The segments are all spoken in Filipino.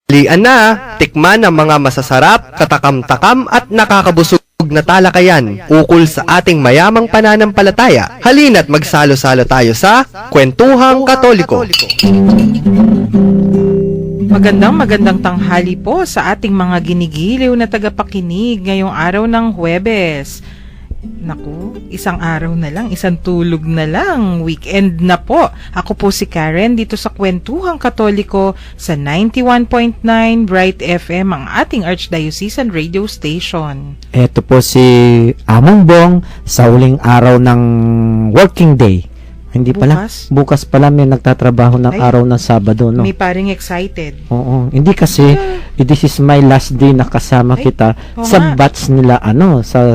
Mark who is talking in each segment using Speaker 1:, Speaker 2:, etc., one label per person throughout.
Speaker 1: Lian na, tikman ang mga masasarap, katakam-takam at nakakabusog na talakayan ukol sa ating mayamang pananampalataya. Halina't magsalo-salo tayo sa Kwentuhang Katoliko.
Speaker 2: Magandang tanghali po sa ating mga ginigiliw na tagapakinig ngayong araw ng Huwebes. Naku, isang araw na lang, isang tulog na lang, weekend na po. Ako po si Karen dito sa Kwentuhang Katoliko sa 91.9 Bright FM, ang ating Archdiocesan Radio Station.
Speaker 3: Ito po si Among Bong sa huling araw ng working day. Hindi pala, bukas pala may nagtatrabaho ng araw ng Sabado, no?
Speaker 2: May paring excited.
Speaker 3: Oo, hindi kasi this is my last day na kasama kita sa batch nila, sa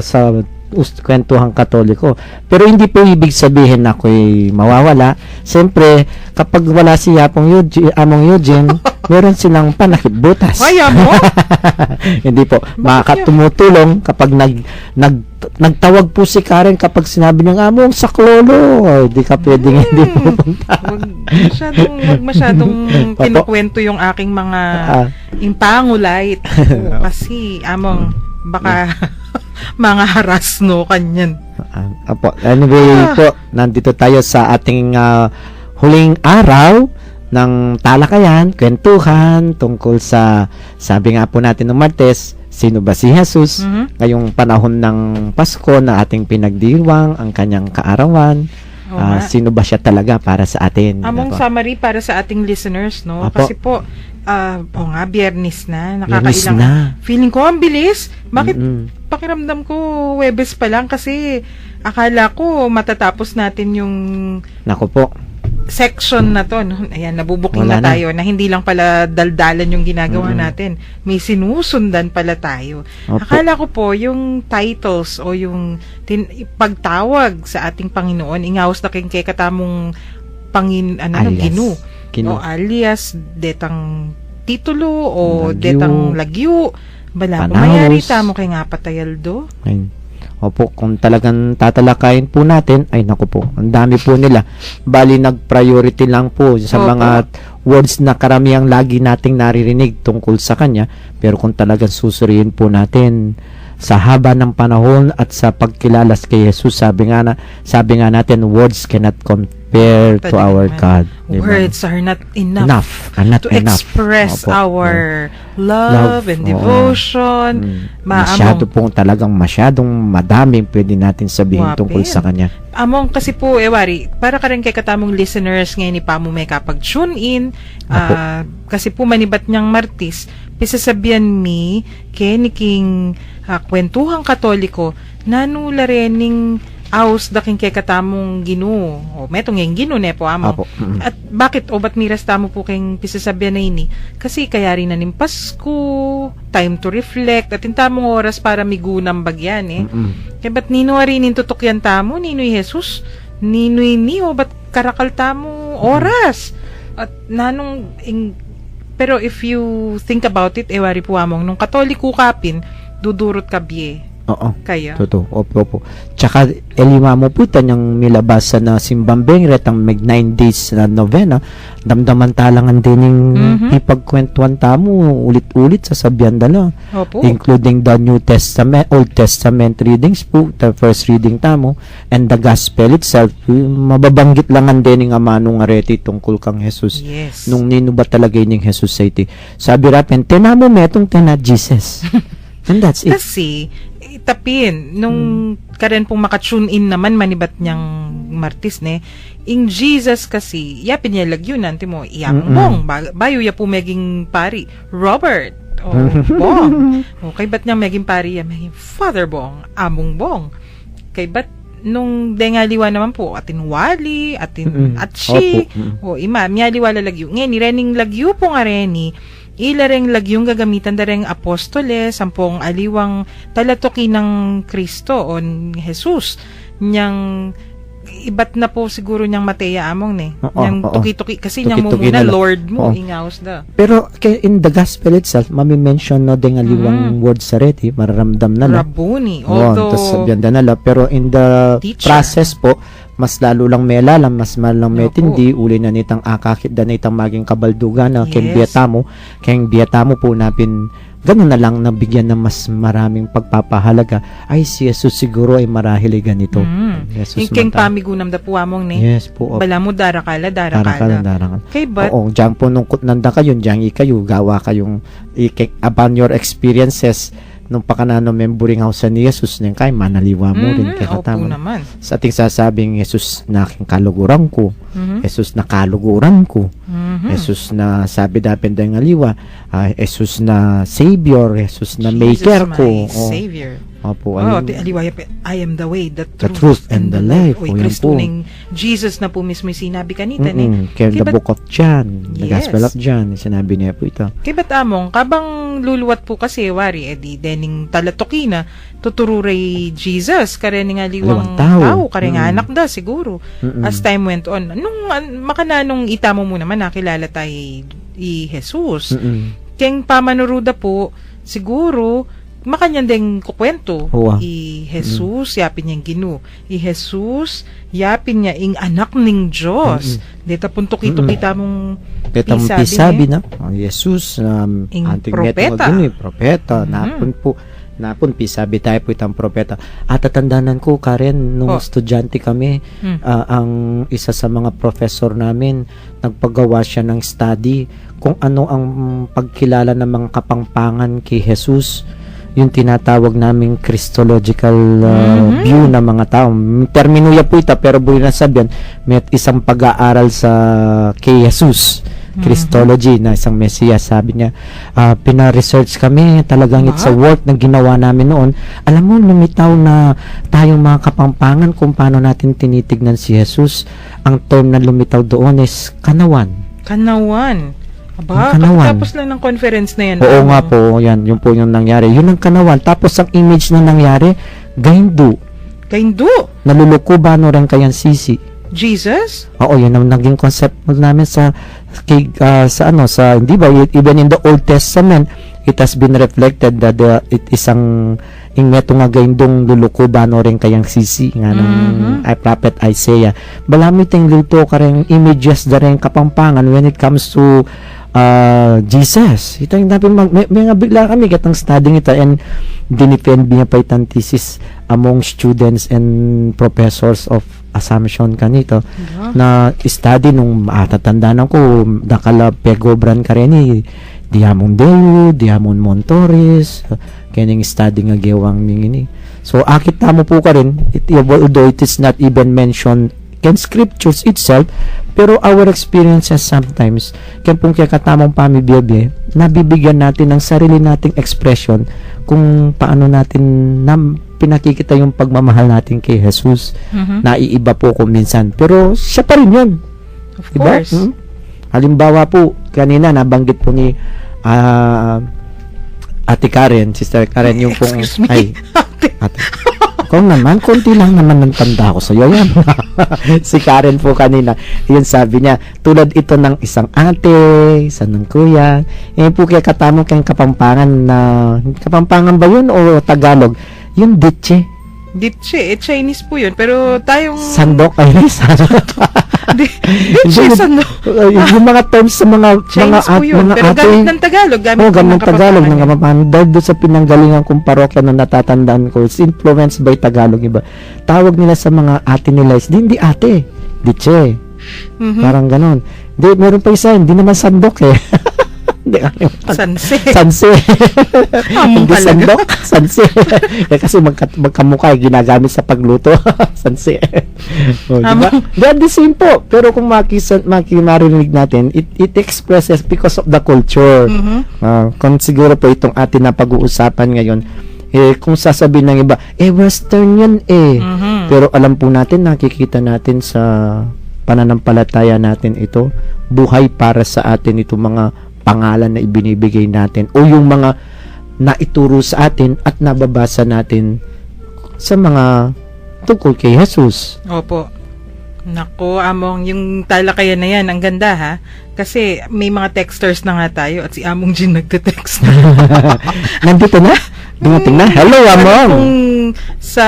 Speaker 3: Kwentuhang Katoliko. Pero hindi po ibig sabihin na ako'y mawawala. Siyempre, kapag wala si Among Eugene, meron silang panakip butas.
Speaker 2: Ay, mo?
Speaker 3: Hindi po. Makakatumutulong kapag nagtawag po si Karen kapag sinabi niyang Among saklolo. Hindi ka pwedeng hindi pupunta.
Speaker 2: Huwag masyadong kinukwento yung aking mga impangulait. Kasi, Among, baka mga haras, no, kanyan.
Speaker 3: Apo. Anyway po, nandito tayo sa ating huling araw ng talakayan, kwentuhan tungkol sa, sabi nga po natin ng Martes, sino ba si Jesus? Ngayong panahon ng Pasko na ating pinagdiwang, ang kanyang kaarawan. Sino ba siya talaga para sa atin?
Speaker 2: Among summary para sa ating listeners, no?
Speaker 3: Apo.
Speaker 2: Kasi po, Biyernes na,
Speaker 3: Biyernes
Speaker 2: nakakailang.
Speaker 3: na.
Speaker 2: Feeling ko ang bilis. Bakit pakiramdam ko Huwebes pa lang, kasi akala ko matatapos natin yung
Speaker 3: Nako po.
Speaker 2: section na to, no? Ayan, nabubuking na tayo na hindi lang pala daldalan yung ginagawa natin. May sinusundan pala tayo.
Speaker 3: Opo.
Speaker 2: Akala ko po yung titles o yung pagtawag sa ating Panginoon, ingawas na king kay katamong Ginu. O alias detang titulo o detang lagyu. Bala po mayari tamo kay nga patayaldo.
Speaker 3: Opo, kung talagang tatalakayin po natin, ay naku po, ang dami po nila. Bali, nag-priority lang po sa mga words na karamihang lagi nating naririnig tungkol sa kanya. Pero kung talagang susuriin po natin sa haba ng panahon at sa pagkilala kay Jesus, sabi nga natin, words cannot compare to our God.
Speaker 2: Words are not enough to express our love and devotion. Masyadong
Speaker 3: madaming pwede natin sabihin tungkol sa kanya.
Speaker 2: Among kasi po, para ka rin kay katamong listeners ngayon ni Pamo may kapag-tune in, kasi po manibat niyang Martis, pisasabihan mi, keniking Kwentuhang Katoliko, nanula rening aus daking kay katamong Ginu. O metong yung Ginu ne po amo. At bakit ba't miras tamo po kayong pisasabihan na ini? Kasi kaya rin na ning Pasko, time to reflect, at yung tamong oras para migunang bagyan Kaya ba't nino rin tutok yan tamo, nino'y Jesus, nino'y niyo, ba't karakal tamo oras? At pero if you think about it, wari po among, nung Katoliko kapin, dudurot kabye.
Speaker 3: Oo.
Speaker 2: Kaya.
Speaker 3: Totoo. Opo. Tsaka, elima mo po yung milabasa na simbambeng retang mag 9 days na novena, damdaman talangan din yung ipagkwentuhan tamo, ulit-ulit sa sabyan dala.
Speaker 2: Opo.
Speaker 3: Including the New Testament, Old Testament readings po, the first reading tamo, and the Gospel itself, mababanggit langan din yung amanong areti tungkol kang Jesus.
Speaker 2: Yes.
Speaker 3: Nung nino ba talaga yung Jesus sa iti. Sabi rapin, tenamo metong tena Jesus. And that's it.
Speaker 2: Kasi, itapin, nung karen pong makatune in naman manibat niyang Martis in Jesus kasi, yapin niya lagyo nanti mo, Bong, bayo ya po meging pari, Robert, Bong, kay ba't niya meging pari, meging Father Bong, Among Bong, kay ba't nung dengaliwa naman po, atin wali, atin atsi, ima, miyaliwala lagyo, ngayon, rening lagyo po nga reni, ilareng lagyong gagamitan dareng apostoles, sampung aliwang talatoki ng Kristo o Jesus. Niyang ibat na po siguro niyang Mateya among niyang tuki-tuki kasi niyang mumuna Lord mo ingaos da.
Speaker 3: Pero in the gospel itself, mami-mention no ding aliwang words sa reti, mararamdam na
Speaker 2: Rabuni. Although
Speaker 3: pero in the process po, mas lalo lang may lalam, mas malang may
Speaker 2: Opo.
Speaker 3: tindi, uli na nitang akakit da nitang maging kabaldugan na keng
Speaker 2: Yes.
Speaker 3: biyatamo po napin ganun na lang nabigyan ng mas maraming pagpapahalaga. Ay, si Jesus siguro ay marahil ay ganito. Jesus
Speaker 2: Yung keng
Speaker 3: mata.
Speaker 2: pamigunam da po among ni.
Speaker 3: Yes po.
Speaker 2: Bala mo darakala.
Speaker 3: Darakal.
Speaker 2: Kay but,
Speaker 3: Diyan po nung nanda kayo, diyan kayo, gawa kayong upon your experiences nung pakanano memburing house ni Jesus nang kay manaliwa mo rin kay
Speaker 2: opo
Speaker 3: katama.
Speaker 2: naman.
Speaker 3: Sa ating sasabing, Jesus na aking kaluguran ko.
Speaker 2: Mhm.
Speaker 3: Jesus na kaluguran ko.
Speaker 2: Mhm.
Speaker 3: Jesus na sabi dapin dahil ngaliwa. Jesus na Savior. Jesus na
Speaker 2: Jesus,
Speaker 3: Maker
Speaker 2: my
Speaker 3: ko. Oh,
Speaker 2: Savior.
Speaker 3: opo,
Speaker 2: Oh,
Speaker 3: ayun.
Speaker 2: aliwaya pa, I am the way, the truth,
Speaker 3: truth and the life.
Speaker 2: Oy,
Speaker 3: O, yan
Speaker 2: Kristo
Speaker 3: po.
Speaker 2: ning Jesus na po mismo yung sinabi kanita ni.
Speaker 3: Kaya the
Speaker 2: Kibat-
Speaker 3: book of John, the
Speaker 2: Yes.
Speaker 3: Gospel of John, sinabi niya po ito.
Speaker 2: Kay ba't among, kabang luluwat po kasi, wari, edi, dening talatokina, tutururay Jesus, kare nga liwang
Speaker 3: Liwang tao.
Speaker 2: tao, kare nga anak da, siguro.
Speaker 3: Mm-mm.
Speaker 2: As time went on, makananong itamo mo naman, nakilala tayo i Jesus.
Speaker 3: Mm-mm.
Speaker 2: Keng pamanuruda po, siguro, makanyan ding kukwento.
Speaker 3: Huwa.
Speaker 2: I Jesus, yapin niyang ginu. I Jesus, yapin niya ing anak ning Diyos. Dita punto kita mong
Speaker 3: Petang
Speaker 2: pisabi
Speaker 3: pisabi
Speaker 2: niya.
Speaker 3: na, Jesus,
Speaker 2: Ing
Speaker 3: anting
Speaker 2: propeta.
Speaker 3: propeta, napun pisabi tayo po itang propeta. At tatandanan ko, Karen, nung
Speaker 2: Oh.
Speaker 3: estudyante kami, ang isa sa mga professor namin, nagpagawa siya ng study kung ano ang pagkilala ng mga kapangpangan kay Jesus, yung tinatawag naming Christological view ng mga tao. Terminuya po ito, pero buhay na sabihan, may isang pag-aaral sa kay Jesus. Christology na isang Mesias, sabi niya, pina-research kami, talagang it's a work na ginawa namin noon. Alam mo, lumitaw na tayong mga kapampangan kung paano natin tinitignan si Jesus. Ang term na lumitaw doon is kanawan.
Speaker 2: Kanawan. Aba,
Speaker 3: Kanawan.
Speaker 2: tapos lang ng conference na yan.
Speaker 3: Oo nga po, yan, yun po yung nangyari. Yun ang kanawan. Tapos ang image na nangyari, gaindu.
Speaker 2: Kaindu.
Speaker 3: Naluluko ba no rin kayan sisi?
Speaker 2: Jesus?
Speaker 3: Oo, yun ang naging concept namin sa hindi ba, even in the Old Testament, it has been reflected that it isang ingmeto nga gaindong luluko ba no rin kayang sisi nga ng prophet Isaiah. Balami ting luto ka rin images da rin kapampangan when it comes to Jesus. Ito yung natin may nga bigla kami katang studying ito and dinefend niya pa itang thesis among students and professors of Assumption kanito na study nung matatandaan ko nakala pegobran ka rin Diamond Deo, Diamond Montores, kaning study nga gewang ningini. So akit tamo po ka rin, although it is not even mentioned in scriptures itself, pero our experiences sometimes, kaya pong kaya katamang pamibiyabye, nabibigyan natin ng sarili nating expression kung paano natin pinakikita yung pagmamahal natin kay Jesus. Naiiba po kung minsan, pero siya pa rin yun.
Speaker 2: Of
Speaker 3: Diba?
Speaker 2: course.
Speaker 3: Halimbawa po, kanina nabanggit po ni Ate Karen, Sister Karen, yung pong
Speaker 2: Excuse me.
Speaker 3: ate. Kung naman, konti lang naman ng tanda ko sa'yo. Yan. Si Karen po kanina, yun sabi niya, tulad ito ng isang ate, isang ng kuya. Yan po kaya katamang kayong kapampangan ba yun o Tagalog? Yung ditche.
Speaker 2: Ditche, Chinese po yun. Pero tayong...
Speaker 3: Sandok ay
Speaker 2: Ditche, sandok.
Speaker 3: yung mga terms sa mga
Speaker 2: Chinese po yun.
Speaker 3: mga
Speaker 2: Pero
Speaker 3: ate.
Speaker 2: gamit ng Tagalog. Gamit
Speaker 3: Gamit ng Tagalog ng
Speaker 2: kapampangan.
Speaker 3: kapampangan. Dahil doon sa pinanggalingan kong parokya na natatandaan ko, it's influenced by Tagalog iba. Tawag nila sa mga ate nila is, hindi ate, ditche. Parang ganon. Meron pa isa, hindi naman sandok eh. Hindi
Speaker 2: Sanse.
Speaker 3: Sanse.
Speaker 2: Among
Speaker 3: Hindi
Speaker 2: talaga.
Speaker 3: sandok, sanse. Kasi magkamukha, ginagamit sa pagluto. Sanse. Diba? They are the same po. Pero kung marinig natin, it expresses because of the culture. Kung siguro po itong atin na pag-uusapan ngayon, kung sasabihin ng iba, western yun Pero alam po natin, nakikita natin sa pananampalataya natin ito, buhay para sa atin itong mga pangalan na ibinibigay natin o yung mga naituro sa atin at nababasa natin sa mga tungkol kay Jesus.
Speaker 2: Opo. Nako, Among, yung talakayan na yan, ang ganda ha. Kasi may mga texters na nga tayo at si Among Jean nagte-text na.
Speaker 3: Nandito na? Dumating na? Hello, Among!
Speaker 2: Kung sa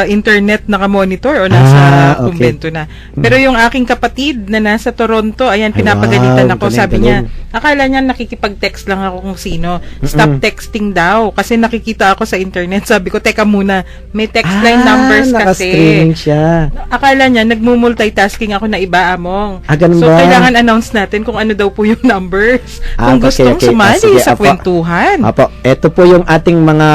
Speaker 2: internet nakamonitor o nasa
Speaker 3: okay.
Speaker 2: kumbento na. Pero yung aking kapatid na nasa Toronto, ayan,
Speaker 3: Ay,
Speaker 2: pinapagalitan
Speaker 3: wow,
Speaker 2: ako.
Speaker 3: galing,
Speaker 2: Sabi niya,
Speaker 3: galing.
Speaker 2: akala niya nakikipag-text lang ako kung sino. Stop texting daw. Kasi nakikita ako sa internet. Sabi ko, teka muna, may text line numbers kasi.
Speaker 3: Naka-streaming siya.
Speaker 2: Akala niya, nagmumultitasking ako na iba among.
Speaker 3: Ganun
Speaker 2: So,
Speaker 3: ba?
Speaker 2: kailangan announce natin kung ano daw po yung numbers. Kung
Speaker 3: Okay,
Speaker 2: gustong
Speaker 3: okay.
Speaker 2: sumali
Speaker 3: Sige,
Speaker 2: sa
Speaker 3: apo.
Speaker 2: kwentuhan.
Speaker 3: Apo, ito po yung ating mga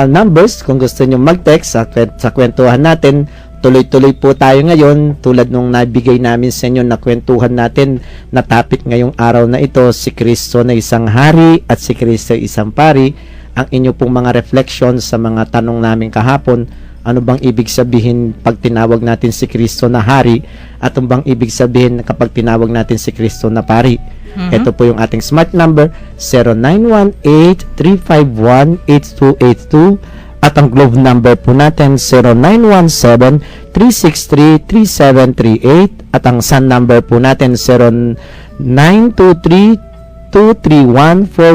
Speaker 3: numbers. Kung gusto nyo mag-text sa kwentuhan natin, tuloy-tuloy po tayo ngayon. Tulad nung nabigay namin sa inyo na kwentuhan natin na topic ngayong araw na ito, si Kristo na isang hari at si Kristo isang pari. Ang inyo pong mga reflections sa mga tanong namin kahapon, ano bang ibig sabihin pag tinawag natin si Kristo na hari at ano bang ibig sabihin kapag tinawag natin si Kristo na pari. Ito po yung ating smart number 0918-351-8282 at ang globe number po natin 0917-363-3738 at ang sun number po natin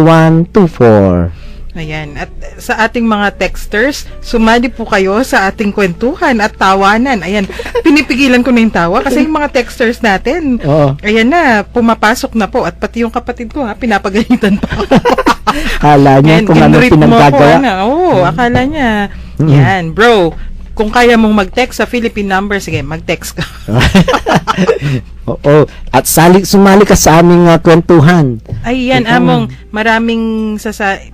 Speaker 3: 0923-231-4124.
Speaker 2: Ayan. At sa ating mga texters, sumali po kayo sa ating kwentuhan at tawanan. Ayan. Pinipigilan ko na yung tawa kasi yung mga texters natin,
Speaker 3: Oo.
Speaker 2: ayan na, pumapasok na po. At pati yung kapatid ko, pinapagalitan pa ako.
Speaker 3: Akala niya
Speaker 2: Ayan,
Speaker 3: kung ano
Speaker 2: ginrit mo
Speaker 3: pinagkagawa.
Speaker 2: ako, Oo, akala niya. Yan, bro. Kung kaya mong mag-text sa Philippine number, sige, mag-text ka.
Speaker 3: Oo. At sumali ka sa aming kwentuhan.
Speaker 2: Ay, yan,
Speaker 3: Ikaw.
Speaker 2: among maraming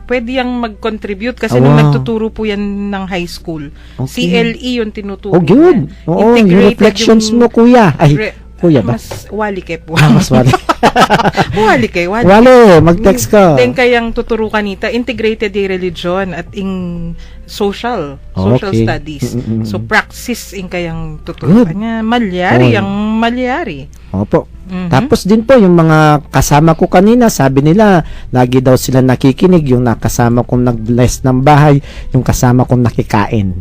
Speaker 2: pwede yang mag-contribute kasi
Speaker 3: Oh,
Speaker 2: nung
Speaker 3: wow.
Speaker 2: nagtuturo po yan ng high school.
Speaker 3: Okay.
Speaker 2: CLE yung tinuturo.
Speaker 3: Oh, good.
Speaker 2: niya.
Speaker 3: Oo, yung
Speaker 2: Integrated
Speaker 3: reflections
Speaker 2: yung
Speaker 3: mo, kuya. Ay, kuya ba?
Speaker 2: Mas wali kay po.
Speaker 3: Mas wali.
Speaker 2: wali kay, wali.
Speaker 3: Wale, mag-text ka.
Speaker 2: Then kayang tuturo kanita, integrated yung religion at social
Speaker 3: Okay.
Speaker 2: studies.
Speaker 3: Mm-mm.
Speaker 2: So, praxis in kayang tuturo
Speaker 3: Good.
Speaker 2: niya. Malyari,
Speaker 3: Oh.
Speaker 2: ang malyari.
Speaker 3: Opo.
Speaker 2: Mhm.
Speaker 3: Tapos din po, yung mga kasama ko kanina, sabi nila, lagi daw sila nakikinig, yung nakasama kong nag-bless ng bahay, yung kasama kong nakikain.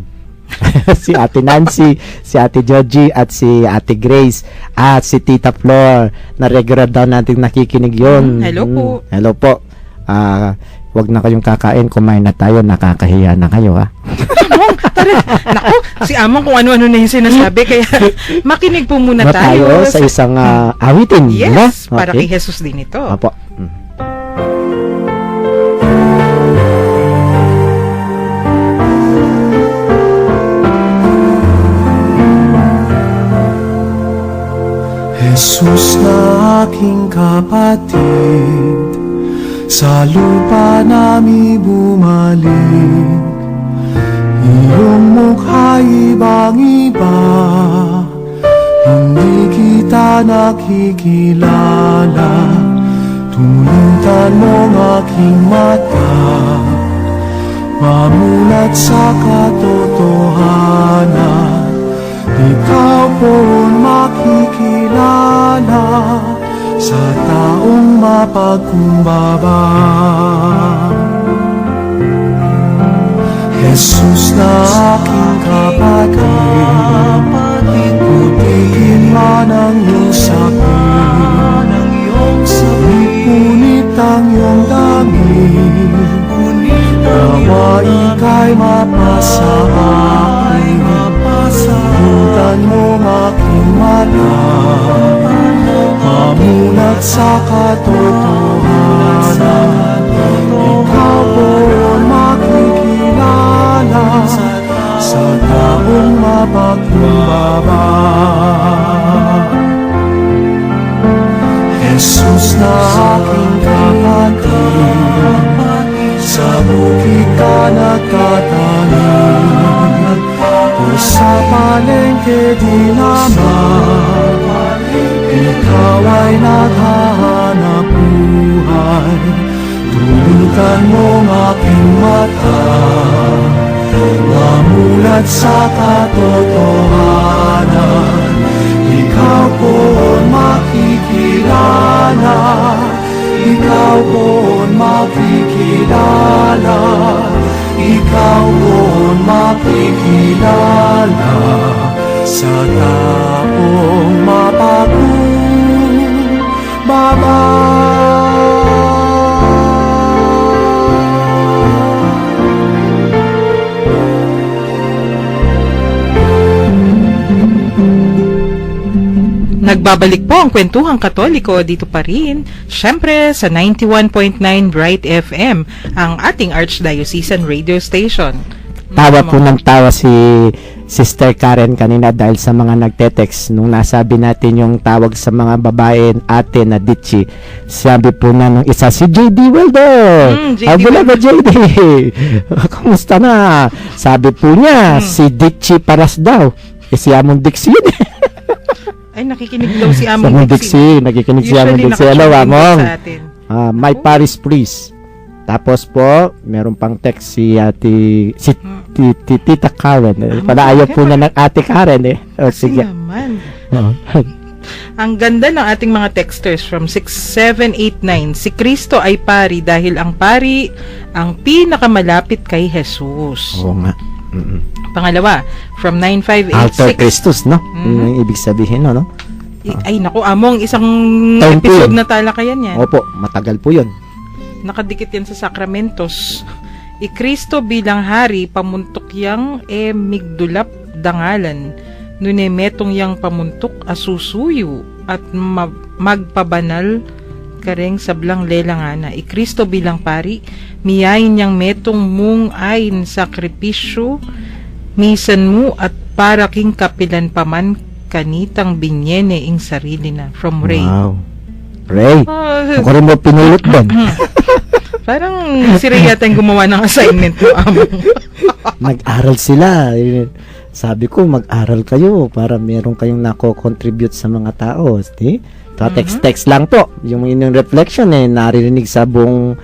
Speaker 3: Si Ate Nancy, si Ate Georgie, at si Ate Grace, at si Tita Flor, na regular daw natin nakikinig yun.
Speaker 2: Hello po.
Speaker 3: Hello po. Wag na kayong kakain, kumain na tayo, nakakahiya na kayo, ha?
Speaker 2: Among, tara. Naku, si Among kung ano-ano na yung sinasabi. Kaya makinig po muna tayo.
Speaker 3: sa isang awitin.
Speaker 2: Yes,
Speaker 3: no?
Speaker 2: para
Speaker 3: Okay.
Speaker 2: kay Jesus din ito.
Speaker 3: Opo.
Speaker 4: Jesus na aking kapatid, sa lupa nami bumalik. Iyong mukha ibang-iba, hindi kita nakikilala. Tulutan mong aking mata, mamulat sa katotohanan. Ikaw po makikilala sa taong mapagkumbaba. Jesus na aking kapatid, putihin man ang iyong sakit, ngunit ang iyong damit, nawa ika'y mapasa akin. Tulutan mo aking mata, mamulat sa katotohanan. Ikaw po makikilala sa taong mapagkumbaba. Jesus na aking kapatid, sa bukid ka nagtatanim, o sa palengke di naman, ikaw ay naghahanap buhay. Tulutan mo aking mata, mamulat sa katotohanan. Ikaw po makikilala, ikaw po makikilala, ikaw po makikilala sa taong mapagkumbaba.
Speaker 2: Nagbabalik po ang Kwentuhang Katoliko dito pa rin, syempre sa 91.9 Bright FM, ang ating Archdiocesan radio station.
Speaker 3: Tawa po ng tawa si Sister Karen kanina dahil sa mga nagte-text nung nasabi natin yung tawag sa mga babae ate na Ditchi. Sabi po na nung isa si JD Weldon.
Speaker 2: JD
Speaker 3: Abulaga JD. Kumusta na? Sabi po niya si Ditchi Paras daw. Si Amon Dixie yun.
Speaker 2: Ay, nakikinig daw si
Speaker 3: Si
Speaker 2: Among Dixie.
Speaker 3: nakikinig si Amon Dixie. Hello, Among. My Paris please. Tapos po, meron pang text si Tita Karen. Para ayaw po na ng ate Karen eh. O, sige.
Speaker 2: Naman.
Speaker 3: Oo.
Speaker 2: Ang ganda ng ating mga texters from 6789. Si Kristo ay pari dahil ang pari ang pinakamalapit kay Jesus.
Speaker 3: Oo nga.
Speaker 2: Pangalawa, from
Speaker 3: Alter
Speaker 2: 9586.
Speaker 3: Christus, no? Yun ang ibig sabihin, no?
Speaker 2: Ay, naku, Among, isang
Speaker 3: Time po
Speaker 2: episode
Speaker 3: yun.
Speaker 2: na talakayan yan.
Speaker 3: Opo, matagal po yun.
Speaker 2: Nakadikit yan sa sakramentos. Ikristo bilang hari, pamuntok yang migdulap dangalan. Nune metong yang pamuntok asusuyo at magpabanal kareng sablang lelangana. Ikristo bilang pari, miyain yang metong mung ain sakripisyo, misan mo at para king kapilan paman kanitang binyene ing sarili na. From Ray.
Speaker 3: Wow. Ray,
Speaker 2: Oh,
Speaker 3: ako rin mo pinulot doon.
Speaker 2: parang si Ray yata yung gumawa ng assignment mo, Among.
Speaker 3: Nag-aral sila. Sabi ko, mag-aral kayo para meron kayong nako-contribute sa mga tao. Di? Text-text lang po. Yung inyong reflection naririnig sa buong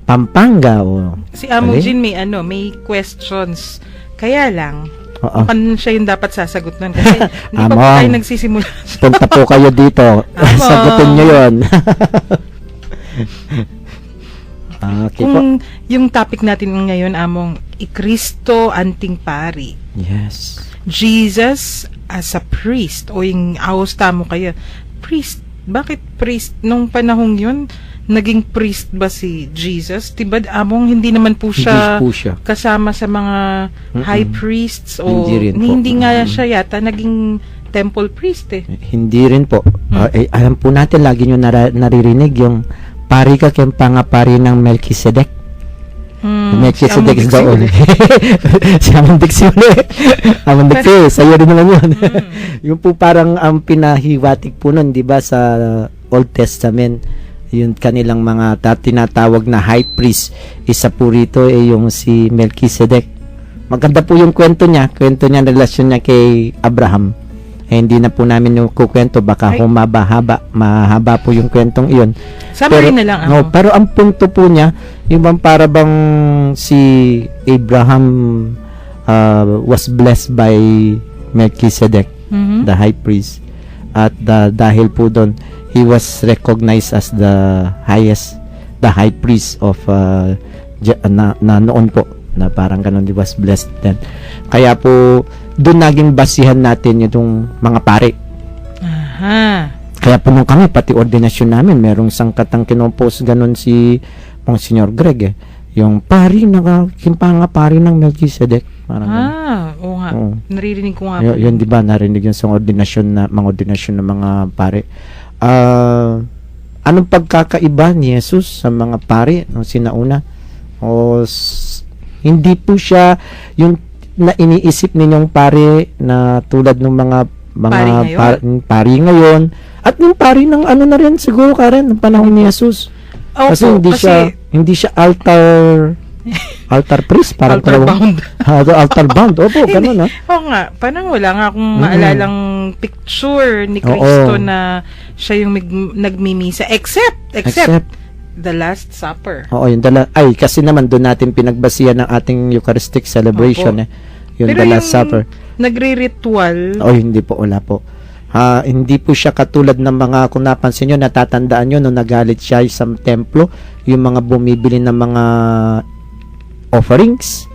Speaker 3: Pampanga.
Speaker 2: Si Among
Speaker 3: Okay.
Speaker 2: Jean may questions. Kaya lang,
Speaker 3: Oo.
Speaker 2: siya yung dapat sasagot nun. Kasi hindi pa po
Speaker 3: Among.
Speaker 2: tayo nagsisimula.
Speaker 3: Punta po kayo dito.
Speaker 2: Among.
Speaker 3: Sagutin nyo yun. Okay po.
Speaker 2: Kung yung topic natin ngayon, Among, Ikristo anting pari.
Speaker 3: Yes.
Speaker 2: Jesus as a priest. O yung awos tamo kayo. Priest. Bakit priest? Nung panahong yun, naging priest ba si Jesus? Diba, Among, hindi naman po siya
Speaker 3: Hindi po siya.
Speaker 2: kasama sa mga high priests o
Speaker 3: Hindi rin po.
Speaker 2: hindi nga siya yata naging temple priest eh.
Speaker 3: Hindi rin po. Alam po natin, lagi nyo naririnig yung pari ka kayong pangapari ng Melchizedek. Melchizedek is the only. Si Amon Dixie ulit. Amon Dixie, sa'yo rin naman yun. Yung po parang ang pinahiwatig po nun, di ba, sa Old Testament, yung kanilang mga tinatawag na high priest, isa po rito yung si Melchizedek. Maganda po yung kwento niya, relasyon niya kay Abraham. Hindi na po namin yung kukwento, baka mahaba po yung kwentong iyon.
Speaker 2: Summary na lang ako.
Speaker 3: No, pero ang punto po niya, yung bang para bang si Abraham was blessed by Melchizedek, the high priest. At dahil po doon, he was recognized as the high priest of na noon po, na parang ganun, he was blessed then. Kaya po, doon naging basihan natin yung mga pare.
Speaker 2: Aha.
Speaker 3: Kaya po nung kami, pati ordinasyon namin, merong sangkatang kinopost ganun si Monsignor Greg yung pari, pari ng Melchizedek. Parang ganun.
Speaker 2: Oo nga.
Speaker 3: Oo.
Speaker 2: Naririnig ko nga po.
Speaker 3: Yun, di ba, narinig yun sa mga ordinasyon ng mga pare. Anong pagkakaiba ni Jesus sa mga pare nung sinauna? Hindi po siya yung na iniisip ninyong pare na tulad ng mga pari ngayon at yung pari ng ano na rin siguro Karen ng panahon ni Jesus. Kasi hindi siya altar priest, parang
Speaker 2: altar bound.
Speaker 3: Altar bound. Opo, ganun
Speaker 2: Oo nga, parang wala nga akong maalalang picture ni Cristo na siya yung nagmimisa except the Last Supper.
Speaker 3: Oo, yung kasi naman doon natin pinagbasihan ng ating Eucharistic celebration yung
Speaker 2: Pero
Speaker 3: the Last Supper.
Speaker 2: Nagre-ritual.
Speaker 3: Hindi po, wala po. Hindi po siya katulad ng mga, kung napansin nyo, natatandaan nyo, nung nagalit siya sa templo, yung mga bumibili ng mga offerings,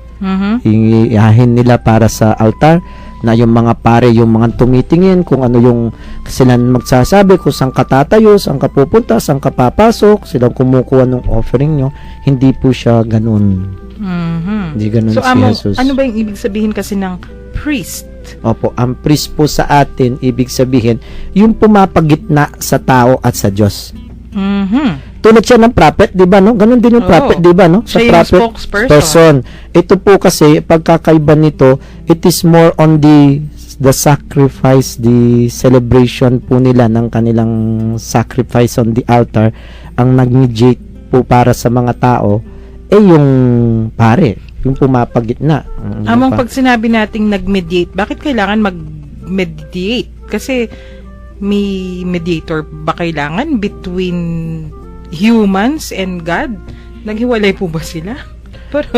Speaker 3: iahin nila para sa altar, na yung mga pare, yung mga tumitingin, kung ano yung sila magsasabi, kung saan ka tatayo, saan ka pupunta, saan ka papasok, silang kumukuha ng offering nyo, hindi po siya ganun. Hindi ganun
Speaker 2: So,
Speaker 3: si Jesus.
Speaker 2: ano ba yung ibig sabihin kasi ng priest?
Speaker 3: Opo, ang priest po sa atin, ibig sabihin, yung pumapagitna sa tao at sa Diyos.
Speaker 2: Mhm.
Speaker 3: Tulad siya ng prophet, di ba, no? Ganun din yung
Speaker 2: Oo.
Speaker 3: prophet, di ba, no? Sa
Speaker 2: Siya yung
Speaker 3: prophet,
Speaker 2: spokesperson.
Speaker 3: Ito po kasi, pagkakaiba nito, it is more on the sacrifice, the celebration po nila ng kanilang sacrifice on the altar. Ang nag-mediate po para sa mga tao, yung pare, yung pumapagitna.
Speaker 2: Among pag sinabi nating nag-mediate, bakit kailangan mag-mediate? Kasi may mediator ba kailangan between humans and God? Naghiwalay po ba sila? Pero,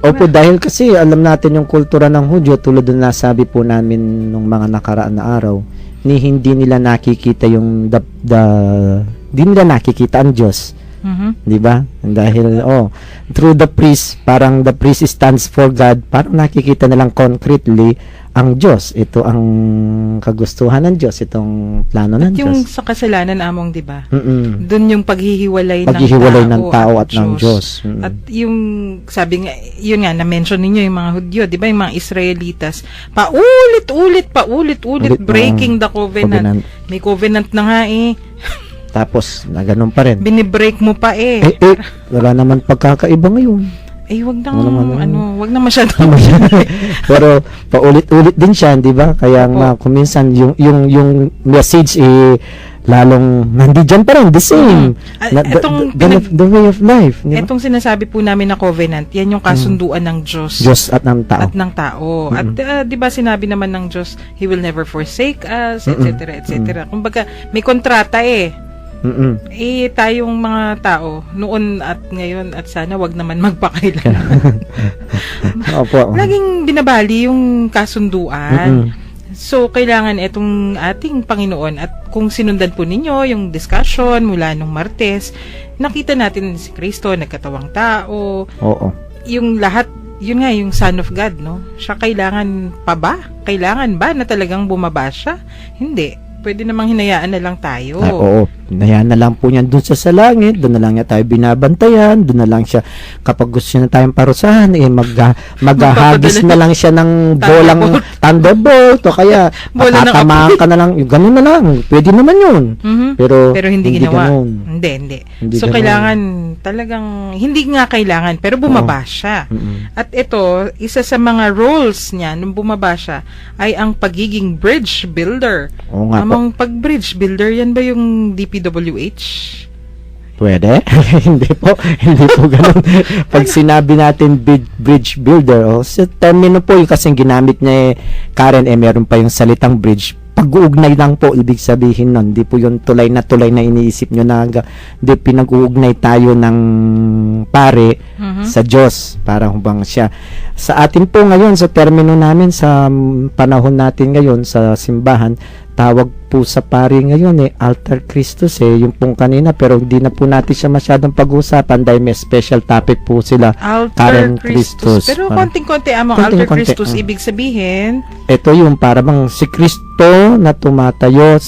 Speaker 3: Opo, dahil kasi alam natin yung kultura ng Hudyo, tulad ng nasabi po namin nung mga nakaraan na araw, hindi nila nakikita yung hindi nila nakikita ang Diyos.
Speaker 2: mhm.
Speaker 3: Di ba? Dahil, through the priest, parang the priest stands for God, parang nakikita nilang concretely ang Diyos. Ito ang kagustuhan ng Diyos, itong plano ng
Speaker 2: Yung
Speaker 3: Diyos.
Speaker 2: sa kasalanan among, di ba?
Speaker 3: Mm-mm.
Speaker 2: Doon yung paghihiwalay
Speaker 3: ng tao at ng Diyos. Mm-mm.
Speaker 2: At yung, sabi nga, yun nga, na-mention ninyo yung mga Hudyo, di ba, yung mga Israelitas, paulit-ulit,
Speaker 3: Ulit
Speaker 2: breaking
Speaker 3: na
Speaker 2: the covenant. May covenant na nga
Speaker 3: Tapos, na ganun pa rin.
Speaker 2: binibreak mo pa
Speaker 3: Wala naman pagkakaiba ngayon.
Speaker 2: wag nang,
Speaker 3: Wala naman.
Speaker 2: wag na masyadong.
Speaker 3: Pero paulit-ulit din siya, 'di ba? Kaya nga kuminsan yung message lalong nandiyan pa rin, the same. The way of life, 'di ba?
Speaker 2: Etong sinasabi po namin na covenant, yan yung kasunduan ng Diyos.
Speaker 3: Diyos at ng tao.
Speaker 2: At ng tao. At di ba sinabi naman ng Diyos, He will never forsake us, etc. etc. Kumbaga, may kontrata
Speaker 3: Mm-mm.
Speaker 2: tayong mga tao, noon at ngayon, at sana wag naman magpakailangan.
Speaker 3: Opo.
Speaker 2: Laging binabali yung kasunduan. So, kailangan itong ating Panginoon, at kung sinundan po ninyo yung discussion mula nung Martes, nakita natin si Kristo, nagkatawang tao,
Speaker 3: Oo.
Speaker 2: yung lahat, yun nga, yung Son of God, no? Siya kailangan pa ba? Kailangan ba na talagang bumaba siya? Hindi. Pwede namang hinayaan na lang tayo.
Speaker 3: Oo. Hinayaan na lang po niyan dun sa langit, doon na lang niya tayo binabantayan, doon na lang siya, kapag gusto niya na tayong parusahan, maghahagis na lang siya ng bolang thunderbolt, o kaya
Speaker 2: Bola ng
Speaker 3: patatamaan ka na lang, ganun na lang, pwede naman yun.
Speaker 2: Mhm.
Speaker 3: Pero
Speaker 2: hindi ginawa.
Speaker 3: ganun.
Speaker 2: Hindi.
Speaker 3: Hindi
Speaker 2: So,
Speaker 3: ganun.
Speaker 2: kailangan talagang, hindi nga kailangan, pero bumaba siya.
Speaker 3: Mm-mm.
Speaker 2: At ito, isa sa mga roles niya nung bumaba siya ay ang pagiging bridge builder.
Speaker 3: Oo nga po.
Speaker 2: Among pag-bridge builder, yan ba yung DPWH?
Speaker 3: Pwede? Hindi po ganun. Pag sinabi natin bridge builder, sa termino po yung kasing ginamit niya Karen, meron pa yung salitang bridge. Pag-uugnay lang po, ibig sabihin nun. Hindi po yung tulay na iniisip nyo na hindi pinag-uugnay tayo ng pare sa Diyos. Para hubang siya. Sa atin po ngayon, sa termino namin, sa panahon natin ngayon, sa simbahan, tawag po sa pari ngayon altar Christus yung pong kanina, pero hindi na po natin siya masyadong pag-usapan dahil may special topic po sila.
Speaker 2: Altar
Speaker 3: Karen
Speaker 2: Christus. Pero konting-konti among altar
Speaker 3: Konting-konti,
Speaker 2: Christus, ibig sabihin,
Speaker 3: Ito yung para bang si Kristo na tumatayo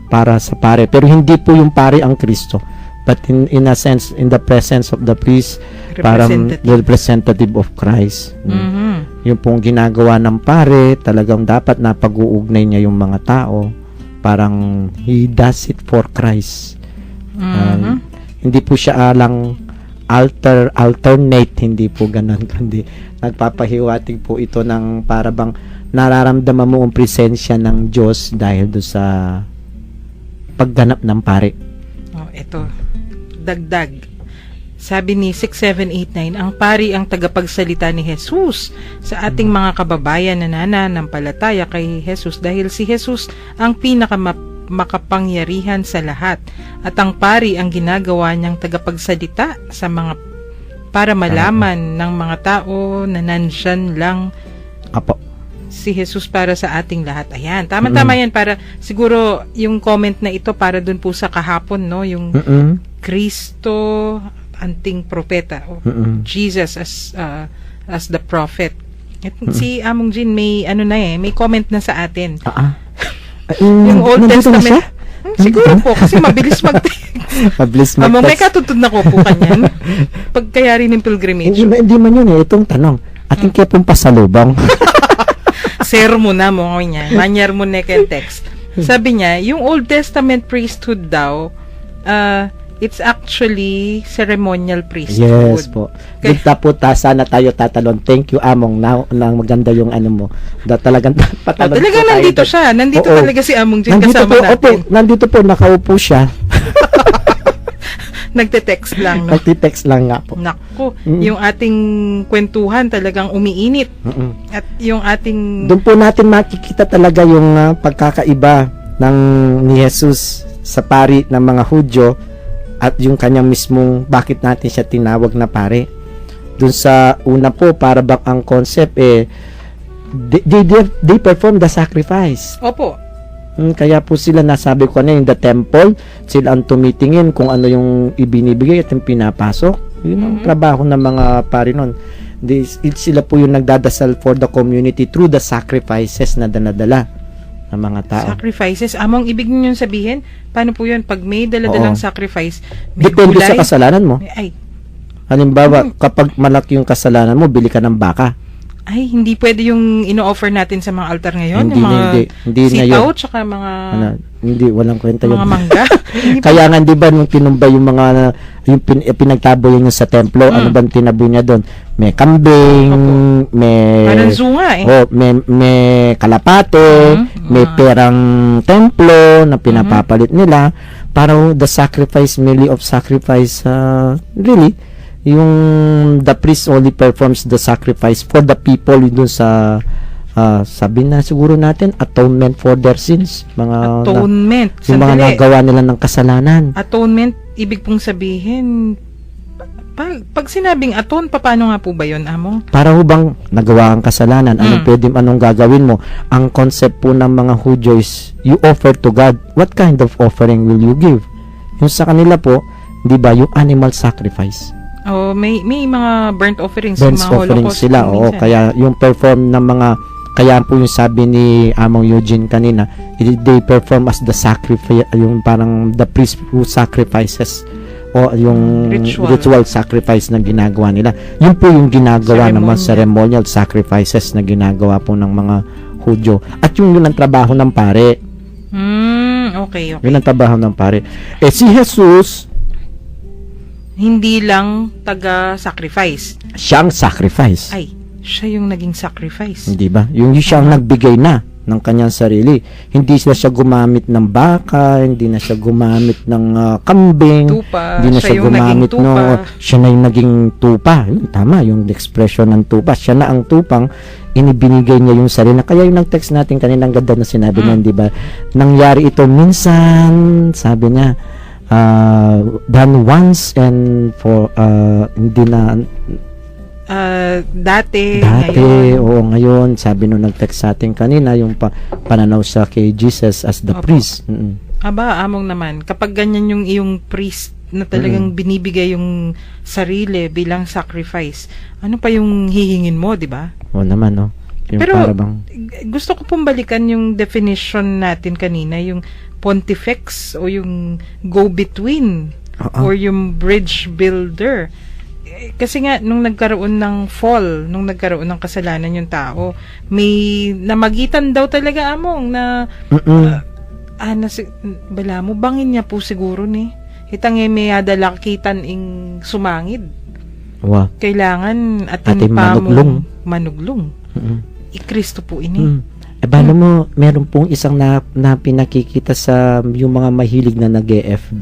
Speaker 3: para sa pare, pero hindi po yung pare ang Kristo, but in a sense, in the presence of the priest, parang representative of Christ. Yung pong ginagawa ng pare, talagang dapat na pag-uugnay niya yung mga tao. Parang he does it for Christ. Hindi po siya alang alternate, hindi po ganun, kundi nagpapahiwatig po ito ng para bang nararamdaman mo ang presensya ng Diyos dahil do sa pagganap ng pare.
Speaker 2: Ito, dagdag. Sabi ni 6789, ang pari ang tagapagsalita ni Jesus sa ating mga kababayan na nananampalataya kay Jesus, dahil si Jesus ang makapangyarihan sa lahat, at ang pari ang ginagawa niyang tagapagsalita sa mga para malaman ng mga tao na nandyan lang
Speaker 3: Apo.
Speaker 2: si Jesus para sa ating lahat. Ayan, tama-tama yan, para siguro yung comment na ito para dun po sa kahapon, no, yung Kristo anting propeta, Jesus as the prophet. Si Among Jean may may comment na sa atin. Yung Old Testament. Siguro po kasi mabilis mag-text.
Speaker 3: Mabilis
Speaker 2: Among may
Speaker 3: mag-text.
Speaker 2: katutod na ko po kanyan. Pagkayari ng pilgrimage.
Speaker 3: Hindi man yun itong tanong. Ating kaya pong pasalubong.
Speaker 2: sermon na mo niya. Manyar mo na ken text. Sabi niya, yung Old Testament priesthood daw, it's actually ceremonial priesthood.
Speaker 3: Yes po. Dito po sana tayo tatalon. Thank you, Among. Na maganda yung ano mo. Talagang patalon
Speaker 2: Talaga
Speaker 3: po tayo
Speaker 2: nandito
Speaker 3: doon.
Speaker 2: siya. Nandito
Speaker 3: Oo.
Speaker 2: talaga si Among dyan
Speaker 3: Nandito
Speaker 2: kasama
Speaker 3: po,
Speaker 2: natin.
Speaker 3: opo, nandito po, nakaupo siya.
Speaker 2: Nagte-text lang, no?
Speaker 3: Nagtitext lang nga po.
Speaker 2: Naku, yung ating kwentuhan talagang umiinit.
Speaker 3: Mm-mm.
Speaker 2: At yung ating...
Speaker 3: Doon po natin makikita talaga yung pagkakaiba ng ni Jesus sa pari ng mga Hudyo at yung kanyang mismong bakit natin siya tinawag na pare. Doon sa una po, para bang ang concept they perform the sacrifice.
Speaker 2: Opo.
Speaker 3: Kaya po sila, nasabi ko na in the temple, sila ang tumitingin kung ano yung ibinibigay at yung pinapasok. Yun ang trabaho ng mga pari nun. Sila po yung nagdadasal for the community through the sacrifices na danadala ng mga tao.
Speaker 2: Sacrifices. Among ibig niyo sabihin, paano po yun? Pag may daladalang sacrifice, may
Speaker 3: Depende
Speaker 2: gulay.
Speaker 3: sa kasalanan mo.
Speaker 2: Ay,
Speaker 3: Halimbawa, kapag malaki yung kasalanan mo, bili ka ng baka.
Speaker 2: hindi pwede yung ino-offer natin sa mga altar ngayon.
Speaker 3: Hindi
Speaker 2: yung mga
Speaker 3: hindi na yun.
Speaker 2: sitaw, tsaka mga,
Speaker 3: Hindi, walang kwenta yun.
Speaker 2: mga mangga. Hindi
Speaker 3: Kaya nga, di ba, nung tinumba yung mga, pinagtaboy yun sa templo, ano bang tinaboy niya doon? May kambing, may...
Speaker 2: parang zunga eh.
Speaker 3: may kalapate, may perang templo na pinapapalit nila. Para the sacrifice, merely of sacrifice, really, yung the priest only performs the sacrifice for the people dun sa sabi na siguro natin atonement for their sins, mga
Speaker 2: Atonement.
Speaker 3: yung mga
Speaker 2: Sandali.
Speaker 3: nagawa nila ng kasalanan.
Speaker 2: Atonement, ibig pong sabihin, pag sinabing atone, paano nga po ba yun, Among?
Speaker 3: Para hubang nagawa ang kasalanan, anong gagawin mo? Ang concept po ng mga Hudyo is you offer to God. What kind of offering will you give? Yung sa kanila po, di ba, yung animal sacrifice.
Speaker 2: Oh, may mga burnt offerings,
Speaker 3: Burnt
Speaker 2: yung mga
Speaker 3: offering
Speaker 2: holocaust
Speaker 3: sila,
Speaker 2: po
Speaker 3: oo.
Speaker 2: minsan.
Speaker 3: Kaya yung perform ng mga, kaya po yung sabi ni Among Eugene kanina, they perform as the sacrifice, yung parang the priest who sacrifices, o yung ritual sacrifice na ginagawa nila. Yun po yung ginagawa naman ceremonial sacrifices na ginagawa po ng mga Hudyo. At yun ang trabaho ng pare.
Speaker 2: Okay.
Speaker 3: Yun ang trabaho ng pare. Si Jesus,
Speaker 2: Hindi lang taga-sacrifice.
Speaker 3: siyang sacrifice.
Speaker 2: Ay, siya yung naging sacrifice.
Speaker 3: Hindi ba? Yung siyang nagbigay na ng kanyang sarili. Hindi siya gumamit ng baka, hindi na siya gumamit ng kambing,
Speaker 2: Tupa.
Speaker 3: hindi na siya
Speaker 2: yung
Speaker 3: gumamit
Speaker 2: naging tupa.
Speaker 3: siya na yung naging tupa. Yun, tama, yung expression ng tupa. Siya na ang tupang, inibinigay niya yung sarili. Kaya yung nag-text natin kanina, ang ganda na sinabi niya, di ba? Nangyari ito minsan, sabi niya, done once and for, hindi na,
Speaker 2: Dati,
Speaker 3: ngayon. Ngayon, sabi nung nag-text sa atin kanina, yung pananaw sa kay Jesus as the priest.
Speaker 2: Aba, Among naman, kapag ganyan yung iyong priest na talagang binibigay yung sarili bilang sacrifice, ano pa yung hihingin mo, di ba?
Speaker 3: Oo naman, no? Yung
Speaker 2: Pero,
Speaker 3: parabang,
Speaker 2: gusto ko pong balikan yung definition natin kanina, yung pontifex o yung go-between or yung bridge builder. Kasi nga, nung nagkaroon ng fall, nung nagkaroon ng kasalanan yung tao, may namagitan daw talaga, Among, na bala mo, bangin niya po siguro ni. Itang may adalakitan ing sumangid.
Speaker 3: wow.
Speaker 2: Kailangan
Speaker 3: Ating
Speaker 2: pa
Speaker 3: manuglong.
Speaker 2: manuglong. I-Kristo po ini.
Speaker 3: Bala mo, meron pong isang na pinakikita sa yung mga mahilig na nag-FB.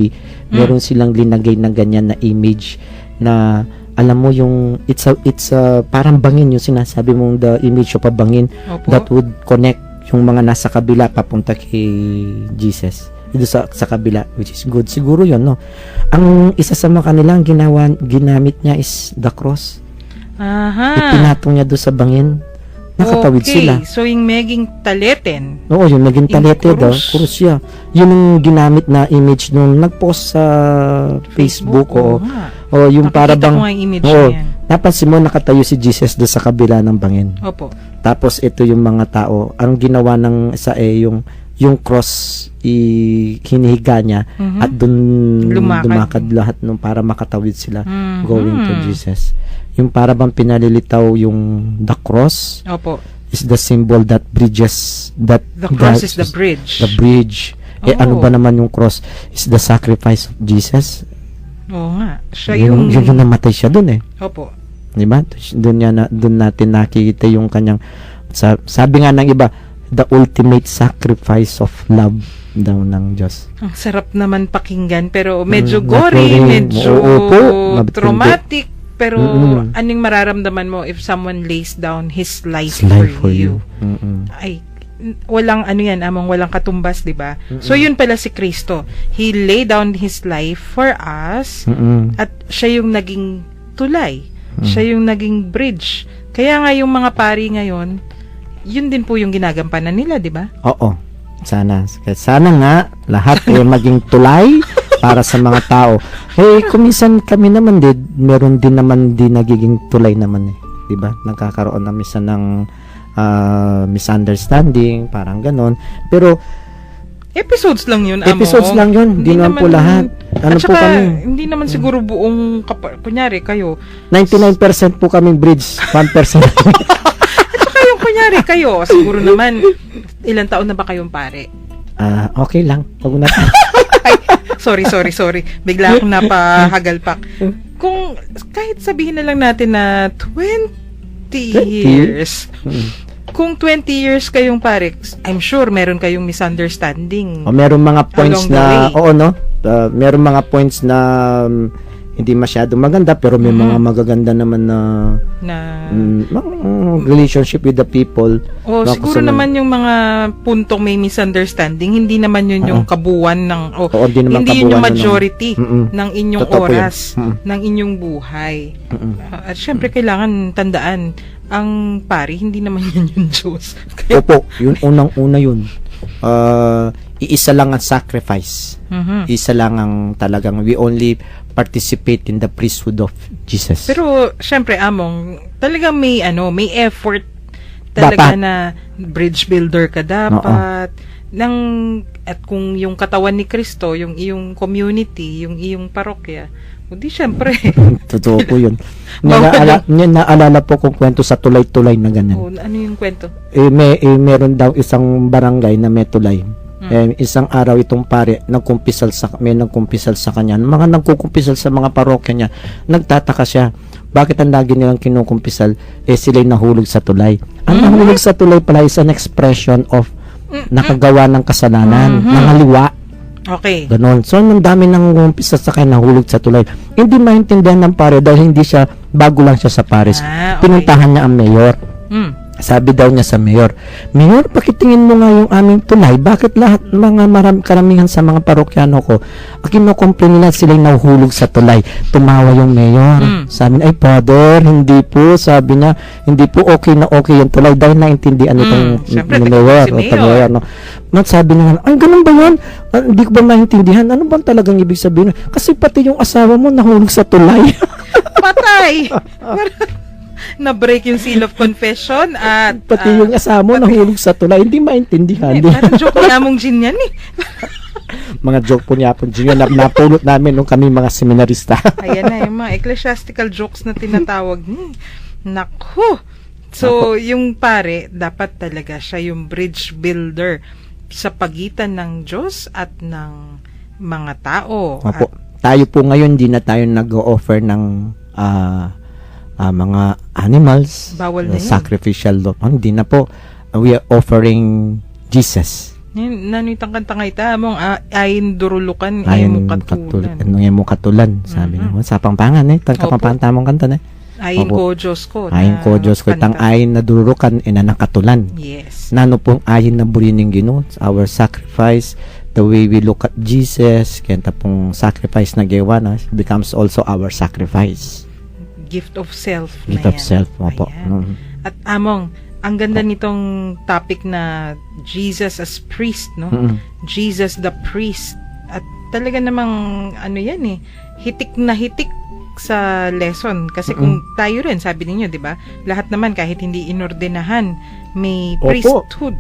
Speaker 3: Meron silang linagay na ganyan na image na alam mo yung it's a parang bangin yung sinasabi mong the image of a bangin.
Speaker 2: Opo.
Speaker 3: That would connect yung mga nasa kabila papunta kay Jesus. Dito sa kabila, which is good. Siguro yun, no? Ang isa sa mga kanilang ginamit niya is the cross.
Speaker 2: Aha.
Speaker 3: Ipinatong niya doon sa bangin. Nakatawid sila.
Speaker 2: So, yung meging taleten.
Speaker 3: Oo, yung naging talete daw. Krus siya. Yun yung ginamit na image nung nag-post sa Facebook.
Speaker 2: Oo
Speaker 3: O
Speaker 2: nga.
Speaker 3: yung
Speaker 2: Nakikita
Speaker 3: para bang...
Speaker 2: ko nga yung image
Speaker 3: oo,
Speaker 2: na yan.
Speaker 3: napansin mo, nakatayo si Jesus doon sa kabila ng bangin.
Speaker 2: Opo.
Speaker 3: Tapos ito yung mga tao. Ang ginawa ng isa yung cross hinihiga niya at dun lumakad lahat nung para makatawid sila going to Jesus. Yung para bang pinalilitaw yung the cross,
Speaker 2: Opo.
Speaker 3: is the symbol that bridges that
Speaker 2: The cross is the bridge.
Speaker 3: the bridge. Ano
Speaker 2: Oo.
Speaker 3: ba naman yung cross? Is the sacrifice of Jesus.
Speaker 2: Oo nga. Siya yung...
Speaker 3: Yun yung namatay siya dun eh.
Speaker 2: Opo.
Speaker 3: Di ba? Doon natin nakikita yung kanyang sabi nga ng iba, the ultimate sacrifice of love daw ng Diyos.
Speaker 2: Ang sarap naman pakinggan, pero medyo
Speaker 3: Mm,
Speaker 2: gory,
Speaker 3: gory.
Speaker 2: medyo
Speaker 3: Oo po, matindi.
Speaker 2: traumatic. Pero
Speaker 3: Mm-mm.
Speaker 2: anong mararamdaman mo if someone lays down his life,
Speaker 3: It's life
Speaker 2: for you?
Speaker 3: Mm-mm.
Speaker 2: Ay, walang ano yan, walang katumbas, di ba? So yun pala si Kristo. He lay down his life for us
Speaker 3: Mm-mm.
Speaker 2: at siya yung naging tulay. Siya yung naging bridge. Kaya nga yung mga pari ngayon, yun din po yung ginagampanan nila, di ba?
Speaker 3: Oo. Sana nga lahat ay maging tulay para sa mga tao. Kuminsan kami naman din, meron din naman din nagiging tulay naman eh. 'Di ba? Nagkakaroon na minsan ng misunderstanding, parang ganon. Pero
Speaker 2: Episodes lang yun,
Speaker 3: episodes lang yun, hindi naman po lahat. Ano
Speaker 2: at
Speaker 3: po
Speaker 2: saka,
Speaker 3: kami?
Speaker 2: hindi naman siguro buong, kunyari kayo,
Speaker 3: 99% po kaming bridge, 1%.
Speaker 2: yung kunyari kayo, siguro naman, ilang taon na ba kayong pare?
Speaker 3: Okay lang. Wag na.
Speaker 2: Ay, sorry. Bigla akong napahagalpak. Kung, kahit sabihin na lang natin na 20 years, kung 20 years kayong pare, I'm sure meron kayong misunderstanding.
Speaker 3: Meron mga points
Speaker 2: Along the
Speaker 3: na,
Speaker 2: way.
Speaker 3: meron mga points na hindi masyado maganda, pero may mga magaganda naman na relationship with the people.
Speaker 2: Siguro naman yung mga puntong may misunderstanding, hindi naman yun yung kabuuan ng, hindi yun yung majority ng inyong
Speaker 3: Totoo po
Speaker 2: oras,
Speaker 3: yan.
Speaker 2: ng inyong buhay. At syempre, kailangan tandaan, ang pari, hindi naman yun yung Diyos.
Speaker 3: Opo, yun unang-una yun. Iisa lang ang sacrifice. Isa lang ang talagang we only participate in the priesthood of Jesus.
Speaker 2: Pero syempre talagang may effort talaga
Speaker 3: Dapat.
Speaker 2: na bridge builder ka dapat. At kung yung katawan ni Kristo, yung iyong community, yung iyong parokya, di syempre.
Speaker 3: Totoo po yun. Naalala po kong kwento sa tulay-tulay na ganun.
Speaker 2: Ano yung kwento?
Speaker 3: Meron daw isang barangay na may tulay. Isang araw itong pare may nagkumpisal sa kanya. Mga nagkukumpisal sa mga parokya niya. Nagtataka siya. Bakit ang lagi nilang kinukumpisal? Sila'y nahulog sa tulay. Ang nahulog sa tulay pala is an expression of nakagawa ng kasalanan, nangaliwa.
Speaker 2: Okay.
Speaker 3: Ganon. So, ang dami nang umpisa sa kanya nahulog sa tulay. Hindi maintindihan ng pare dahil bago lang siya sa pares.
Speaker 2: Okay.
Speaker 3: Pinuntahan niya ang mayor. Sabi daw niya sa mayor, Mayor, pakitingin mo nga yung aming tulay. Bakit lahat karamihan sa mga parokyano ko, kinukomplain nila sila'y nahuhulog sa tulay. Tumawa yung mayor. Sabi niya, ay father, hindi po. Sabi niya, hindi po okay na okay yung tulay dahil naintindihan itong
Speaker 2: Siyempre,
Speaker 3: mayor.
Speaker 2: si mayor.
Speaker 3: Sabi niya, ay ganun ba yun? Hindi ko ba maintindihan? Ano bang talagang ibig sabihin? Kasi pati yung asawa mo nahulog sa tulay.
Speaker 2: Patay! Na-break yung seal of confession at
Speaker 3: Pati yung asawa mo nahulog sa tulay. Hindi maintindihan.
Speaker 2: parang joke na mong gin yan eh.
Speaker 3: Mga joke po niya po. Napulot namin nung kami mga seminarista.
Speaker 2: Ayan na, yung mga ecclesiastical jokes na tinatawag niya. Naku! So, yung pare, dapat talaga siya yung bridge builder sa pagitan ng Diyos at ng mga tao.
Speaker 3: Opo. Tayo po ngayon, di na tayo nag-o-offer ng mga animals.
Speaker 2: Bawal na yun.
Speaker 3: Sacrificial law. Hindi na po. We are offering Jesus.
Speaker 2: Nanitang kanta ita mong ayin durulukan
Speaker 3: Ayon
Speaker 2: imo katulan.
Speaker 3: mo katulan. Sabi niya. Sa Pampangan Kapampangan tamang kanta na.
Speaker 2: Ayin
Speaker 3: Opo.
Speaker 2: ko Diyos ko.
Speaker 3: Ayin ko Diyos ko. Tang ayin na dururukan nakatulan.
Speaker 2: Yes.
Speaker 3: Nano pong ayin na burining Ginoo, our sacrifice, the way we look at Jesus, kaya pong sacrifice na gawa na becomes also our sacrifice.
Speaker 2: Gift of self.
Speaker 3: Gift
Speaker 2: na
Speaker 3: of
Speaker 2: yan.
Speaker 3: self, opo.
Speaker 2: Ayan. At among, ang ganda nitong topic na Jesus as priest, no? Jesus the priest. At talaga namang, hitik na hitik sa lesson. Kasi kung tayo rin, sabi ninyo, di ba? Lahat naman, kahit hindi inordinahan, may
Speaker 3: Opo.
Speaker 2: priesthood.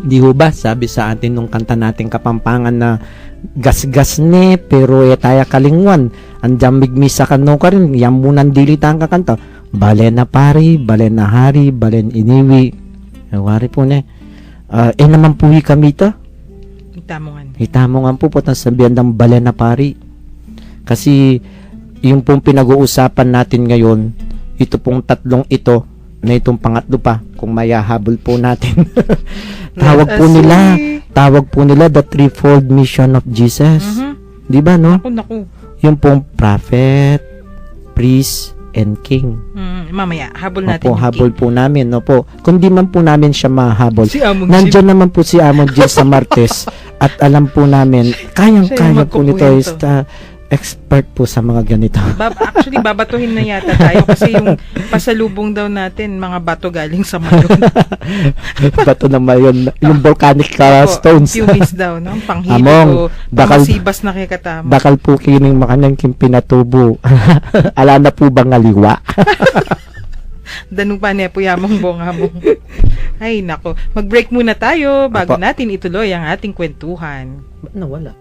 Speaker 3: Di ho ba, sabi sa atin nung kanta natin Kapampangan na gas-gas ne, pero taya kalingwan. Andiyan migmisa ka no ka rin, yan munang dilitan ka kanta. Balen na pari, balen na hari, balen iniwi, Wari po na. Naman po kami ito.
Speaker 2: Itamongan.
Speaker 3: Hitamongan po po sabihan ng bala na pari. Kasi yung pong pinag-uusapan natin ngayon, ito pong tatlong ito, na itong pangatlo pa, kung mayahabol po natin. Tawag po nila the threefold mission of Jesus. Di ba, no?
Speaker 2: Naku.
Speaker 3: Yung pong prophet, priest, and king.
Speaker 2: Mamaya, habol natin
Speaker 3: Opo,
Speaker 2: yung
Speaker 3: habol
Speaker 2: king.
Speaker 3: po namin. Opo. Kung di man po namin siya mahabol,
Speaker 2: Si Amon
Speaker 3: nandyan naman po si Amon Jim sa Martes at alam po namin, kayang-kaya po nito is expert po sa mga ganito.
Speaker 2: Actually, babatuhin na yata tayo kasi yung pasalubong daw natin, mga bato galing sa Mayon.
Speaker 3: Bato na mayon, yung volcanic stones.
Speaker 2: Pumice daw, no? Panghilo,
Speaker 3: Among,
Speaker 2: pamasibas na kay katama.
Speaker 3: Bakal po kining makanang kim pinatubo. Ala na po bang ngaliwa?
Speaker 2: Danong pa niya po yamong bongamong. Ay, nako. Mag-break muna tayo bago
Speaker 3: Apo.
Speaker 2: natin ituloy ang ating kwentuhan.
Speaker 3: Ba't nawala?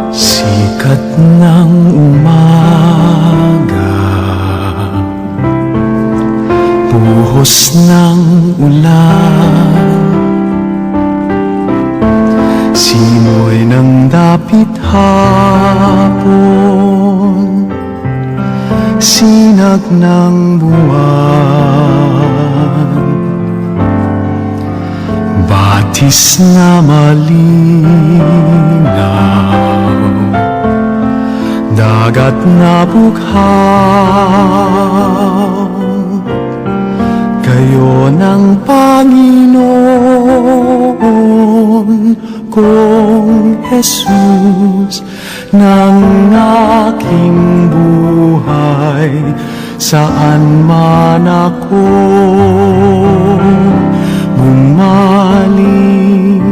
Speaker 4: Sikat ng umaga, buhos ng ulan, simoy ng dapit hapon, sinag ng buwan, batis na malinaw, dagat na bughaw, kayo ng Panginoon kong Jesus ng aking buhay, saan man ako bumaling,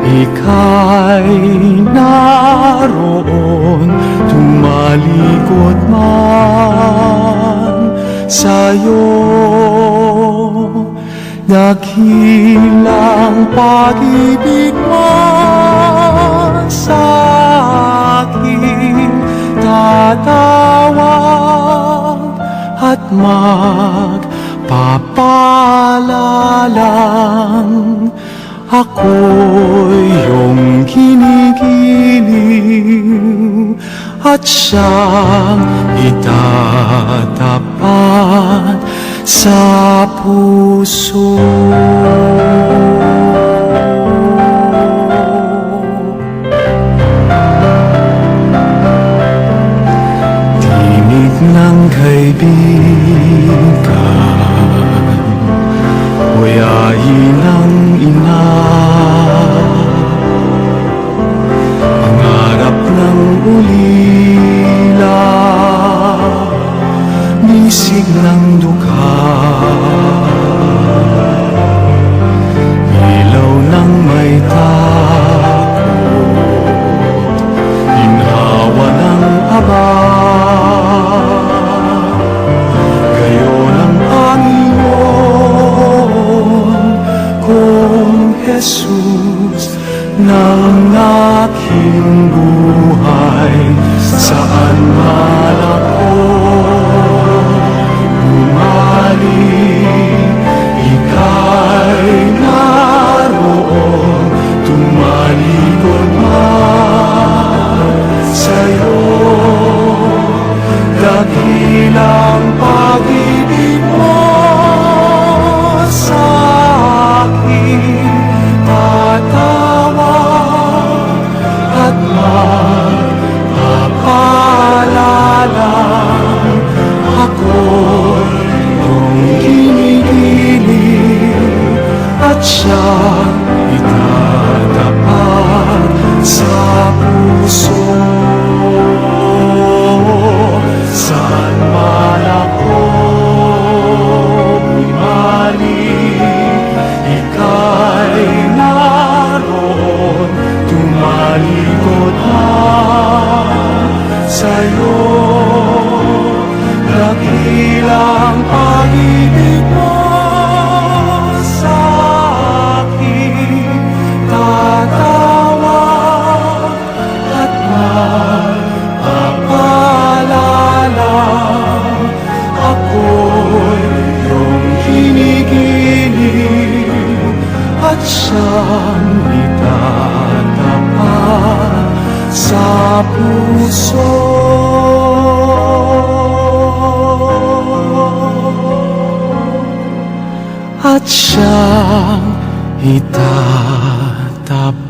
Speaker 4: ika'y naroon, tumalikod man sa'yo. Dakilang pag-ibig mo sa akin tatawag at magpapalalang ako'y iyong kinigiliw at siyang itatapat sa puso. Tinig ng kaibigan, huyahin ng ina, pangarap ng ulila, bisig ng dukha, ilaw ng may takot, ginhawa ng aba, gayon ang Panginoon kong Jesus ng aking buhay, saan man ako ika'y naroon, tumalikod man sa'yo. Dakilang pag-ibig mo sa akin tatawag at magpapalala ako'y iyong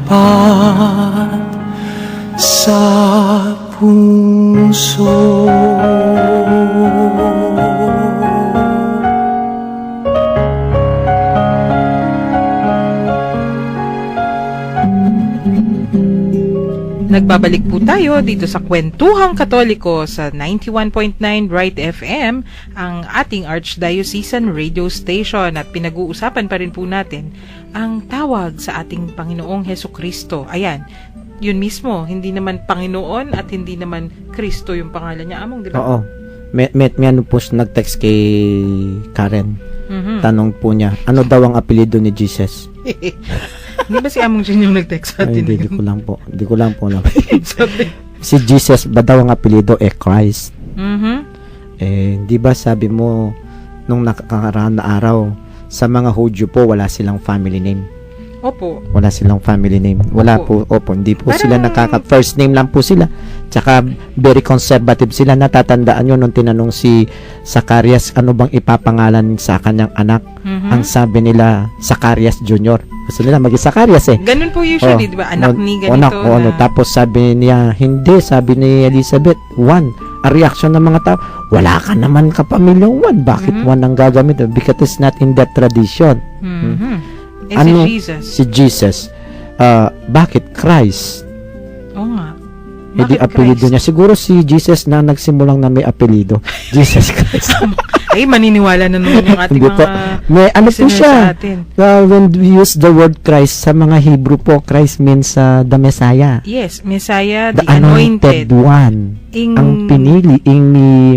Speaker 4: tapat sa puso.
Speaker 2: Nagbabalik po tayo dito sa Kwentuhang Katoliko sa 91.9 Bright FM, ang ating Archdiocesan Radio Station, at pinag-uusapan pa rin po natin ang tawag sa ating Panginoong Hesukristo. Ayan, yun mismo, hindi naman Panginoon at hindi naman Kristo yung pangalan niya, Among, di ba?
Speaker 3: Oo. May ano po siya nag-text kay Karen.
Speaker 2: Mhm.
Speaker 3: Tanong po niya, ano daw ang apelyido ni Jesus?
Speaker 2: Hindi ba si Among Jun yung nag-text sa
Speaker 3: Ay,
Speaker 2: atin?
Speaker 3: hindi ko lang po. Hindi ko lang po alam.
Speaker 2: Sabi.
Speaker 3: Si Jesus ba daw ang apelyido? Christ.
Speaker 2: Mhm.
Speaker 3: Di ba sabi mo nung nakakaraan na araw, sa mga Hudyo po wala silang family name.
Speaker 2: Opo.
Speaker 3: Wala silang family name. Wala po. Opo, hindi po
Speaker 2: Parang-
Speaker 3: sila first name lang po sila. Tsaka very conservative sila. Natatandaan nyo nung tinanong si Zacarias, ano bang ipapangalan sa kanyang anak?
Speaker 2: Mhm.
Speaker 3: Ang sabi nila, Zacarias Jr. Gusto nila maging Zacarias eh.
Speaker 2: Ganun po usually, di ba? Anak ni ganito
Speaker 3: Anak,
Speaker 2: na...
Speaker 3: Tapos sabi niya, hindi. Sabi ni Elizabeth, Juan. Ang reaction ng mga tao, wala ka naman kapamilyang Juan. Bakit Juan ang gagamit? Because it's not in that tradition.
Speaker 2: Mhm. Eh,
Speaker 3: Ano?
Speaker 2: si Jesus.
Speaker 3: Si Jesus. Bakit Christ?
Speaker 2: Oo nga.
Speaker 3: Hindi
Speaker 2: Bakit
Speaker 3: apelido
Speaker 2: Christ?
Speaker 3: niya. Siguro si Jesus na nagsimulang na may apelido. Jesus Christ.
Speaker 2: Ay, maniniwala na naman yung ating
Speaker 3: Hindi po.
Speaker 2: mga
Speaker 3: May ano po
Speaker 2: listeners
Speaker 3: siya.
Speaker 2: sa atin.
Speaker 3: When we use the word Christ, sa mga Hebrew po, Christ means the Messiah.
Speaker 2: Yes, Messiah,
Speaker 3: The
Speaker 2: the anointed.
Speaker 3: One. Ang pinili,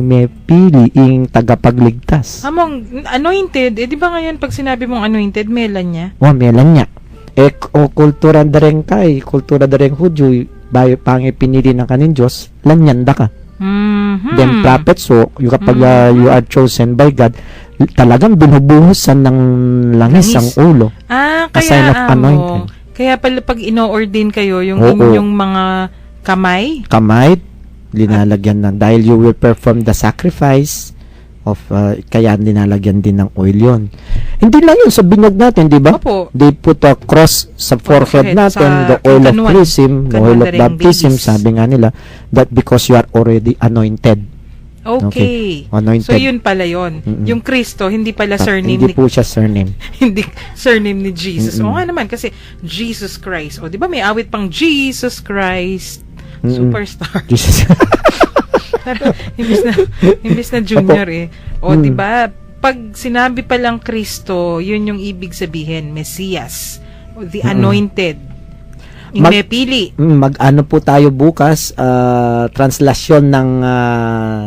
Speaker 3: may pili, tagapagligtas.
Speaker 2: Among, anointed, di ba ngayon pag sinabi mong anointed, melan niya?
Speaker 3: Melan niya. Kultura da rin Hudyo, bayo pang pinili ng kanin Diyos, lanyanda ka.
Speaker 2: Mhm.
Speaker 3: Then prophets, so yung kapag you are chosen by God, talagang binubuhusan ng langis ang ulo.
Speaker 2: Ah,
Speaker 3: A sign
Speaker 2: kaya
Speaker 3: of anointing.
Speaker 2: Kaya pala pag ino-ordain kayo, yung
Speaker 3: Oo.
Speaker 2: inyong mga kamay,
Speaker 3: Kamay, linalagyan ng, dahil you will perform the sacrifice of, kaya linalagyan din ng oil yun. Hindi lang yun sa binyag natin, di ba?
Speaker 2: Opo.
Speaker 3: They put a cross sa forehead natin,
Speaker 2: sa
Speaker 3: the oil of
Speaker 2: kanuan.
Speaker 3: chrism, the oil of
Speaker 2: Kanuan na rin
Speaker 3: baptism,
Speaker 2: babies.
Speaker 3: sabi nga nila, that because you are already anointed.
Speaker 2: Okay.
Speaker 3: Anointed.
Speaker 2: So yun pala yun.
Speaker 3: Mm-mm.
Speaker 2: Yung Kristo, hindi pala surname
Speaker 3: Hindi
Speaker 2: ni
Speaker 3: po siya surname.
Speaker 2: hindi surname ni Jesus.
Speaker 3: Mm-mm.
Speaker 2: Oo nga naman kasi Jesus Christ. O di ba may awit pang Jesus Christ
Speaker 3: Mm-mm.
Speaker 2: Superstar.
Speaker 3: Jesus.
Speaker 2: imbis na junior eh. O
Speaker 3: Mm.
Speaker 2: di ba pag sinabi pa lang Kristo, yun yung ibig sabihin, Mesias, o the anointed. Yung
Speaker 3: Mag-
Speaker 2: may pili.
Speaker 3: Mag-ano po tayo bukas, translasyon ng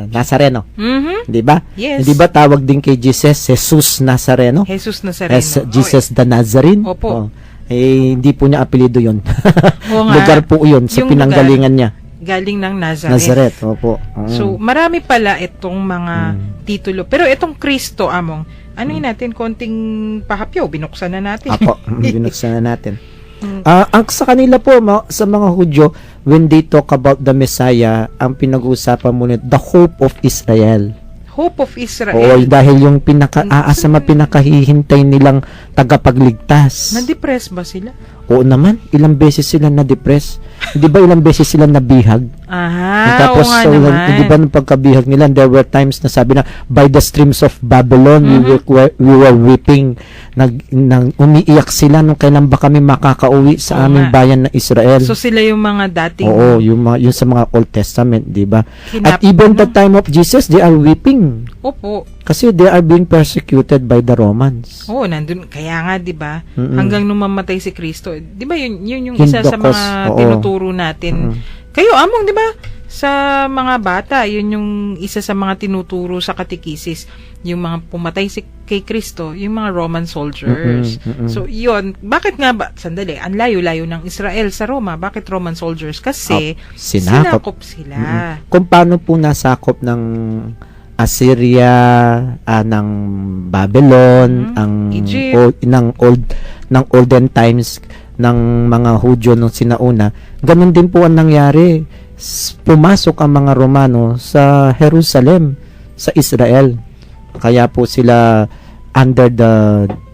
Speaker 3: Nazareno.
Speaker 2: Mhm.
Speaker 3: Di ba?
Speaker 2: Yes.
Speaker 3: Di ba tawag din kay Jesus, Jesus Nazareno?
Speaker 2: Jesus Nazareno.
Speaker 3: Jesus the Nazarene?
Speaker 2: Opo.
Speaker 3: Hindi po niya apelido yun.
Speaker 2: Oo nga.
Speaker 3: Lugar po yun sa
Speaker 2: Yung
Speaker 3: pinanggalingan niya.
Speaker 2: Galing ng Nazareth.
Speaker 3: Nazareth, opo.
Speaker 2: So, marami pala itong mga titulo. Pero itong Kristo, Among, ano natin, konting pahapyaw, binuksan na natin.
Speaker 3: Apo, binuksan na natin.
Speaker 2: Mm.
Speaker 3: Ang sa kanila po, sa mga Hudyo, when they talk about the Messiah, ang pinag-uusapan muna, the hope of Israel.
Speaker 2: Hope of Israel.
Speaker 3: Oo, dahil yung pinakahihintay nilang tagapagligtas.
Speaker 2: Na-depress ba sila?
Speaker 3: Oo naman, ilang beses sila na-depress. Di ba ilang beses sila nabihag?
Speaker 2: Aha,
Speaker 3: Tapos,
Speaker 2: oo nga
Speaker 3: so,
Speaker 2: naman.
Speaker 3: di ba nung pagkabihag nila, there were times na sabi na, by the streams of Babylon, we were weeping. Umiiyak sila nung kailan ba kami makakauwi sa
Speaker 2: Oo
Speaker 3: aming
Speaker 2: nga.
Speaker 3: bayan na Israel.
Speaker 2: So, sila yung mga dating
Speaker 3: Oo, yung sa mga Old Testament, di ba? At
Speaker 2: kinap-
Speaker 3: even the
Speaker 2: ano?
Speaker 3: time of Jesus, they are weeping.
Speaker 2: Opo.
Speaker 3: Kasi they are being persecuted by the Romans.
Speaker 2: Oo, nandun. Kaya nga, di ba?
Speaker 3: Mm-mm.
Speaker 2: Hanggang nung mamatay si Kristo. Di ba yun yung isa sa
Speaker 3: Hindokos,
Speaker 2: mga
Speaker 3: oo.
Speaker 2: tinuturo natin. Kayo, Among, di ba? Sa mga bata, yun yung isa sa mga tinuturo sa katekisis. Yung mga pumatay kay Kristo, yung mga Roman soldiers. So, yun. Bakit nga ba? Sandali, ang layo-layo ng Israel sa Roma. Bakit Roman soldiers? Kasi, sinakop sila.
Speaker 3: Kung paano po nasakop ng Assyria, ng Babylon, ang
Speaker 2: Egypt.
Speaker 3: ng olden times ng mga Hudyo nung sinauna, ganun din po ang nangyari. Pumasok ang mga Romano sa Jerusalem, sa Israel. Kaya po sila under the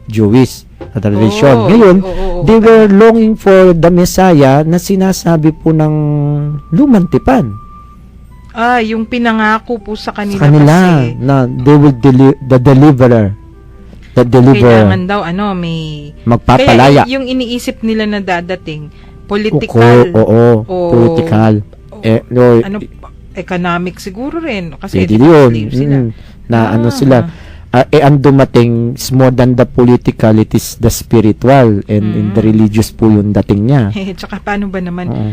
Speaker 3: Jewish. sa tradisyon.
Speaker 2: Oo,
Speaker 3: Ngayon,
Speaker 2: oo,
Speaker 3: they were longing for the Messiah na sinasabi po ng lumang tipan
Speaker 2: yung pinangako po sa
Speaker 3: sa
Speaker 2: kanila,
Speaker 3: kanila
Speaker 2: kasi
Speaker 3: na they will the deliverer, the deliverer,
Speaker 2: kailangan daw may
Speaker 3: magpapalaya.
Speaker 2: kaya yung iniisip nila na dadating political,
Speaker 3: Oo,
Speaker 2: o
Speaker 3: political. No,
Speaker 2: economic siguro rin kasi
Speaker 3: pwede
Speaker 2: di ba,
Speaker 3: yun.
Speaker 2: slave sila.
Speaker 3: Na ano sila, ang dumating is more than the political, it is the spiritual and in the religious po yung dating niya.
Speaker 2: Tsaka paano ba naman,
Speaker 3: Oo.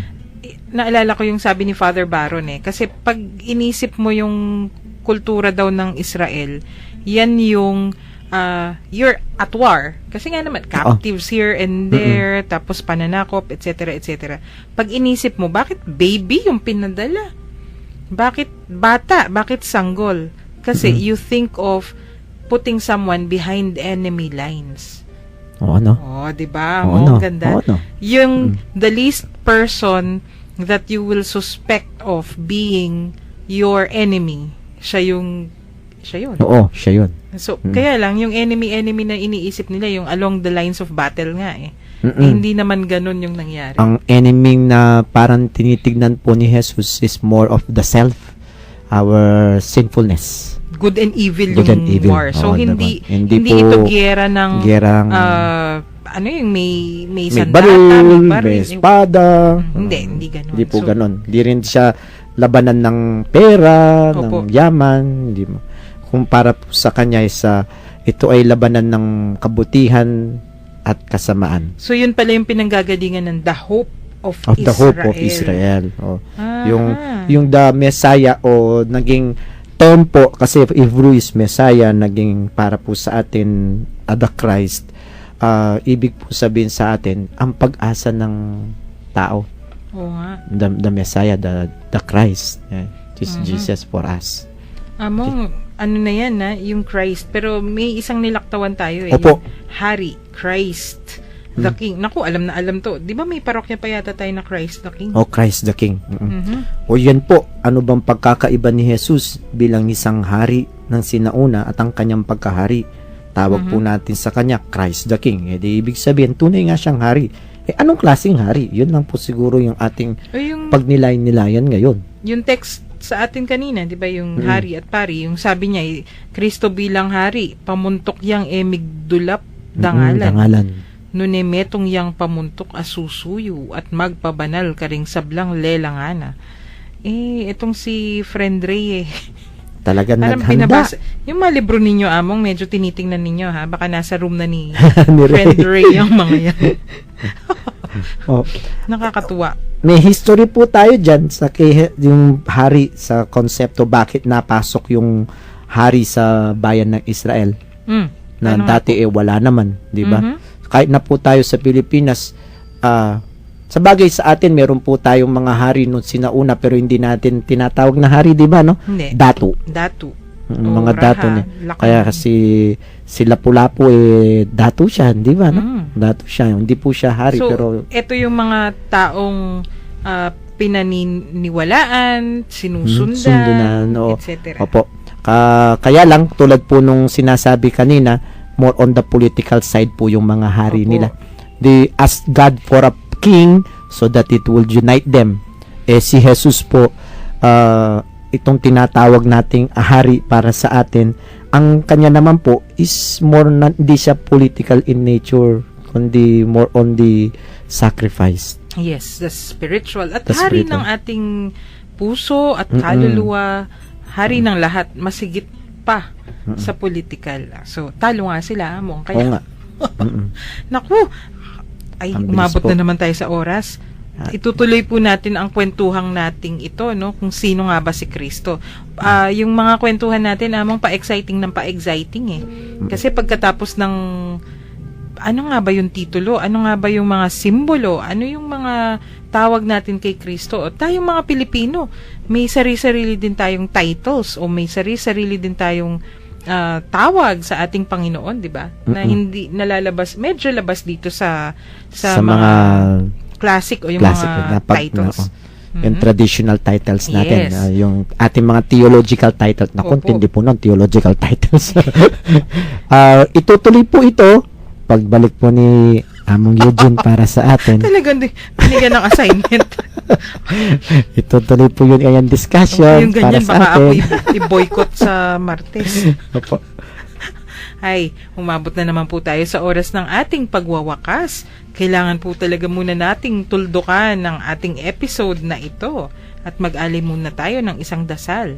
Speaker 2: naalala ko yung sabi ni Father Baron kasi pag inisip mo yung kultura daw ng Israel, yan yung you're at war. Kasi nga naman, captives here and there, tapos pananakop, etc., etc. Pag inisip mo, bakit baby yung pinadala? Bakit bata? Bakit sanggol? Kasi you think of putting someone behind enemy lines.
Speaker 3: Oo, no?
Speaker 2: Oh, 'di ba?
Speaker 3: Oo,
Speaker 2: Mo
Speaker 3: no?
Speaker 2: ganda.
Speaker 3: Oo, no?
Speaker 2: Yung the least person that you will suspect of being your enemy, siya yun.
Speaker 3: Oo, siya yun.
Speaker 2: So, kaya lang, yung enemy na iniisip nila, yung along the lines of battle nga hindi naman ganun yung nangyari.
Speaker 3: Ang enemy na parang tinitignan po ni Jesus is more of the self, our sinfulness.
Speaker 2: Good and evil
Speaker 3: Good
Speaker 2: yung
Speaker 3: and evil.
Speaker 2: war. So,
Speaker 3: Oo,
Speaker 2: hindi
Speaker 3: naman. Hindi
Speaker 2: ito
Speaker 3: po
Speaker 2: gera ng,
Speaker 3: gerang
Speaker 2: yung may
Speaker 3: may
Speaker 2: sandata,
Speaker 3: baril,
Speaker 2: may
Speaker 3: may espada.
Speaker 2: Hindi ganun.
Speaker 3: Hindi po
Speaker 2: So,
Speaker 3: ganon. Hindi rin siya labanan ng pera,
Speaker 2: Opo.
Speaker 3: ng yaman. Hindi mo. Kung para po sa kanya ito ay labanan ng kabutihan at kasamaan.
Speaker 2: So, yun pala yung pinanggagalingan ng the hope of
Speaker 3: Of
Speaker 2: Israel.
Speaker 3: the hope of Israel. Oh.
Speaker 2: Aha.
Speaker 3: Yung the Messiah o naging term po kasi Hebrew is Messiah, naging para po sa atin the Christ. Ibig po sabihin sa atin ang pag-asa ng tao.
Speaker 2: Oo nga.
Speaker 3: The Messiah, the Christ. Yeah. Jesus for us.
Speaker 2: Among, ano na yan yung Christ. Pero may isang nilaktawan tayo
Speaker 3: Opo.
Speaker 2: Yung Hari, Christ, the King. Naku, alam na alam to. Di ba may parokya pa yata tayo na Christ the King?
Speaker 3: O Christ the King.
Speaker 2: Mhm.
Speaker 3: O yan po, ano bang pagkakaiba ni Jesus bilang isang hari ng sinauna at ang kanyang pagkahari? Tawag po natin sa kanya Christ the King. Di ibig sabihin, tunay nga siyang hari. Anong klaseng hari? Yun lang po siguro yung ating
Speaker 2: O yung,
Speaker 3: pagnilay-nilayan ngayon.
Speaker 2: yung text sa atin kanina, di ba yung hari at pari, yung sabi niya, Kristo bilang hari, pamuntok yang emigdulap dangalan.
Speaker 3: Dangalan.
Speaker 2: Nunemetong yang pamuntok asusuyo at magpabanal karing sablang lelangana. Itong si Friend Ray
Speaker 3: Talaga
Speaker 2: Parang
Speaker 3: naghanda.
Speaker 2: binabasa. Yung mga libro ninyo, Among, medyo tinitingnan ninyo, ha? Baka nasa room na ni
Speaker 3: Ni Ray.
Speaker 2: Friend Ray yung mga yan.
Speaker 3: Oh.
Speaker 2: Nakakatuwa.
Speaker 3: May history po tayo dyan sa yung hari sa konsepto bakit napasok yung hari sa bayan ng Israel na
Speaker 2: Ano nga
Speaker 3: dati wala naman, di ba?
Speaker 2: Mhm.
Speaker 3: Kahit na po tayo sa Pilipinas, sa bagay sa atin meron po tayong mga hari nung sinauna pero hindi natin tinatawag na hari, di ba, no?
Speaker 2: Hindi.
Speaker 3: Datu.
Speaker 2: Datu.
Speaker 3: Mga
Speaker 2: Raha,
Speaker 3: datu niya.
Speaker 2: Laki.
Speaker 3: Kaya kasi si Lapu-Lapu datu siya, di ba, no? Datu siya, hindi po siya hari
Speaker 2: So,
Speaker 3: pero
Speaker 2: ito yung mga taong pinaniniwalaan, sinusundan,
Speaker 3: sundunan, oo.
Speaker 2: etc.
Speaker 3: Opo. Kaya lang, tulad po nung sinasabi kanina, more on the political side po yung mga hari
Speaker 2: Opo.
Speaker 3: nila. They ask God for a king so that it will unite them. Si Jesus po, itong tinatawag nating hari para sa atin, ang kanya naman po is more hindi siya political in nature, kundi more on the sacrifice.
Speaker 2: Yes, the spiritual. At
Speaker 3: The
Speaker 2: hari
Speaker 3: spiritual.
Speaker 2: ng ating puso at kaluluwa, hari ng lahat, masigit pa sa political. So, talo nga sila, Among.
Speaker 3: Oo
Speaker 2: Kaya,
Speaker 3: nga.
Speaker 2: naku, ay,
Speaker 3: Ang bilis
Speaker 2: umabot
Speaker 3: po.
Speaker 2: na naman tayo sa oras. Itutuloy po natin ang kwentuhang nating ito, no? Kung sino nga ba si Kristo. Yung mga kwentuhan natin, Among, pa-exciting ng pa-exciting Kasi pagkatapos ng ano nga ba yung titulo? Ano nga ba yung mga simbolo? Ano yung mga tawag natin kay Kristo? O tayong mga Pilipino, may sarili-sarili din tayong titles o may sarili-sarili din tayong tawag sa ating Panginoon, di ba? Na hindi nalalabas, medyo labas dito sa mga classic o yung
Speaker 3: classic,
Speaker 2: mga titles.
Speaker 3: Yung traditional titles natin,
Speaker 2: Yes.
Speaker 3: yung ating mga theological titles. Naku,
Speaker 2: Opo.
Speaker 3: hindi po nun, theological titles. Itutuloy po ito pagbalik po ni Among Eugene para sa atin,
Speaker 2: Talagang binigyan ng assignment.
Speaker 3: itutuloy po yun ngayon discussion
Speaker 2: Yung
Speaker 3: para
Speaker 2: ganyan,
Speaker 3: sa
Speaker 2: baka ako
Speaker 3: atin.
Speaker 2: i-boycott sa Martes.
Speaker 3: Opo.
Speaker 2: Ay, umabot na naman po tayo sa oras ng ating pagwawakas. Kailangan po talaga muna nating tuldukan ng ating episode na ito at mag-alay muna tayo ng isang dasal.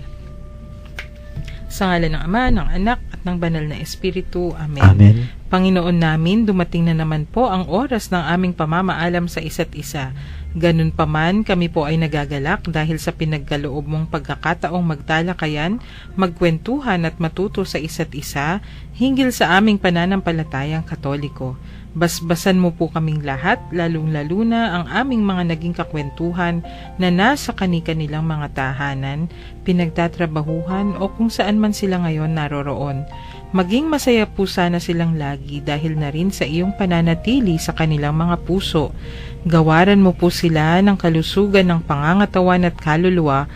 Speaker 2: Sa ngalan ng Ama, ng Anak, at ng Banal na Espiritu. Amen.
Speaker 3: Amen.
Speaker 2: Panginoon namin, dumating na naman po ang oras ng aming pamamaalam sa isa't isa. Ganun pa man, kami po ay nagagalak dahil sa pinagkaloob mong pagkakataong magtalakayan, magkwentuhan at matuto sa isa't isa, hinggil sa aming pananampalatayang Katoliko. Basbasan mo po kaming lahat, lalong-lalo na ang aming mga naging kakwentuhan na nasa kani-kanilang mga tahanan, pinagtatrabahuhan o kung saan man sila ngayon naroroon. Maging masaya po sana silang lagi dahil na rin sa iyong pananatili sa kanilang mga puso. Gawaran mo po sila ng kalusugan ng pangangatawan at kaluluwa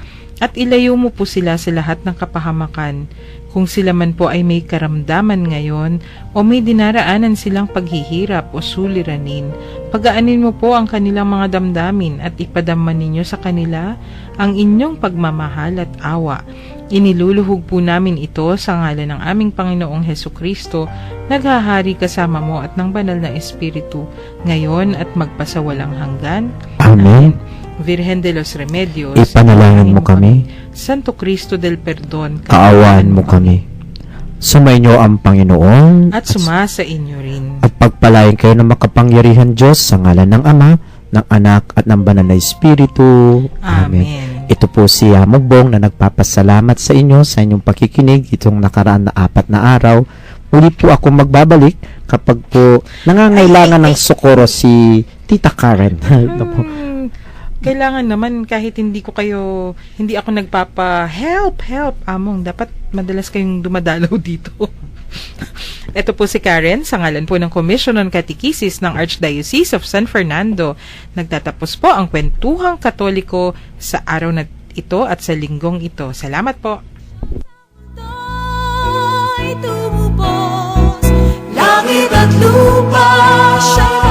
Speaker 2: at ilayo mo po sila sa lahat ng kapahamakan. Kung sila man po ay may karamdaman ngayon o may dinaraanan silang paghihirap o suliranin, pagaanin mo po ang kanilang mga damdamin at ipadama ninyo sa kanila ang inyong pagmamahal at awa. Iniluluhog po namin ito sa ngalan ng aming Panginoong Hesukristo, naghahari kasama mo at ng Banal na Espiritu, ngayon at magpasawalang hanggan.
Speaker 3: Amen.
Speaker 2: Virgen de los Remedios,
Speaker 3: Ipanalangin mo kami.
Speaker 2: Santo Cristo del Perdon,
Speaker 3: Kaawaan mo kami. Sumainyo ang Panginoon
Speaker 2: at sumasa inyo rin.
Speaker 3: at pagpalain kayo ng makapangyarihan Diyos sa ngalan ng Ama, ng Anak at ng Banal na Espiritu.
Speaker 2: Amen.
Speaker 3: Ito po si Mugbong na nagpapasalamat sa inyo sa inyong pakikinig itong nakaraan na 4 na araw. Muli po ako magbabalik kapag po nangangailangan ng sokoro si Tita Karen. Ano po?
Speaker 2: Kailangan naman kahit hindi ako help, Among, dapat madalas kayong dumadalaw dito. Ito po si Karen, sa ngalan po ng Commission on Catechesis ng Archdiocese of San Fernando. Nagtatapos po ang Kwentuhang Katoliko sa araw na ito at sa linggong ito. Salamat po.
Speaker 5: Langit at lupa, siya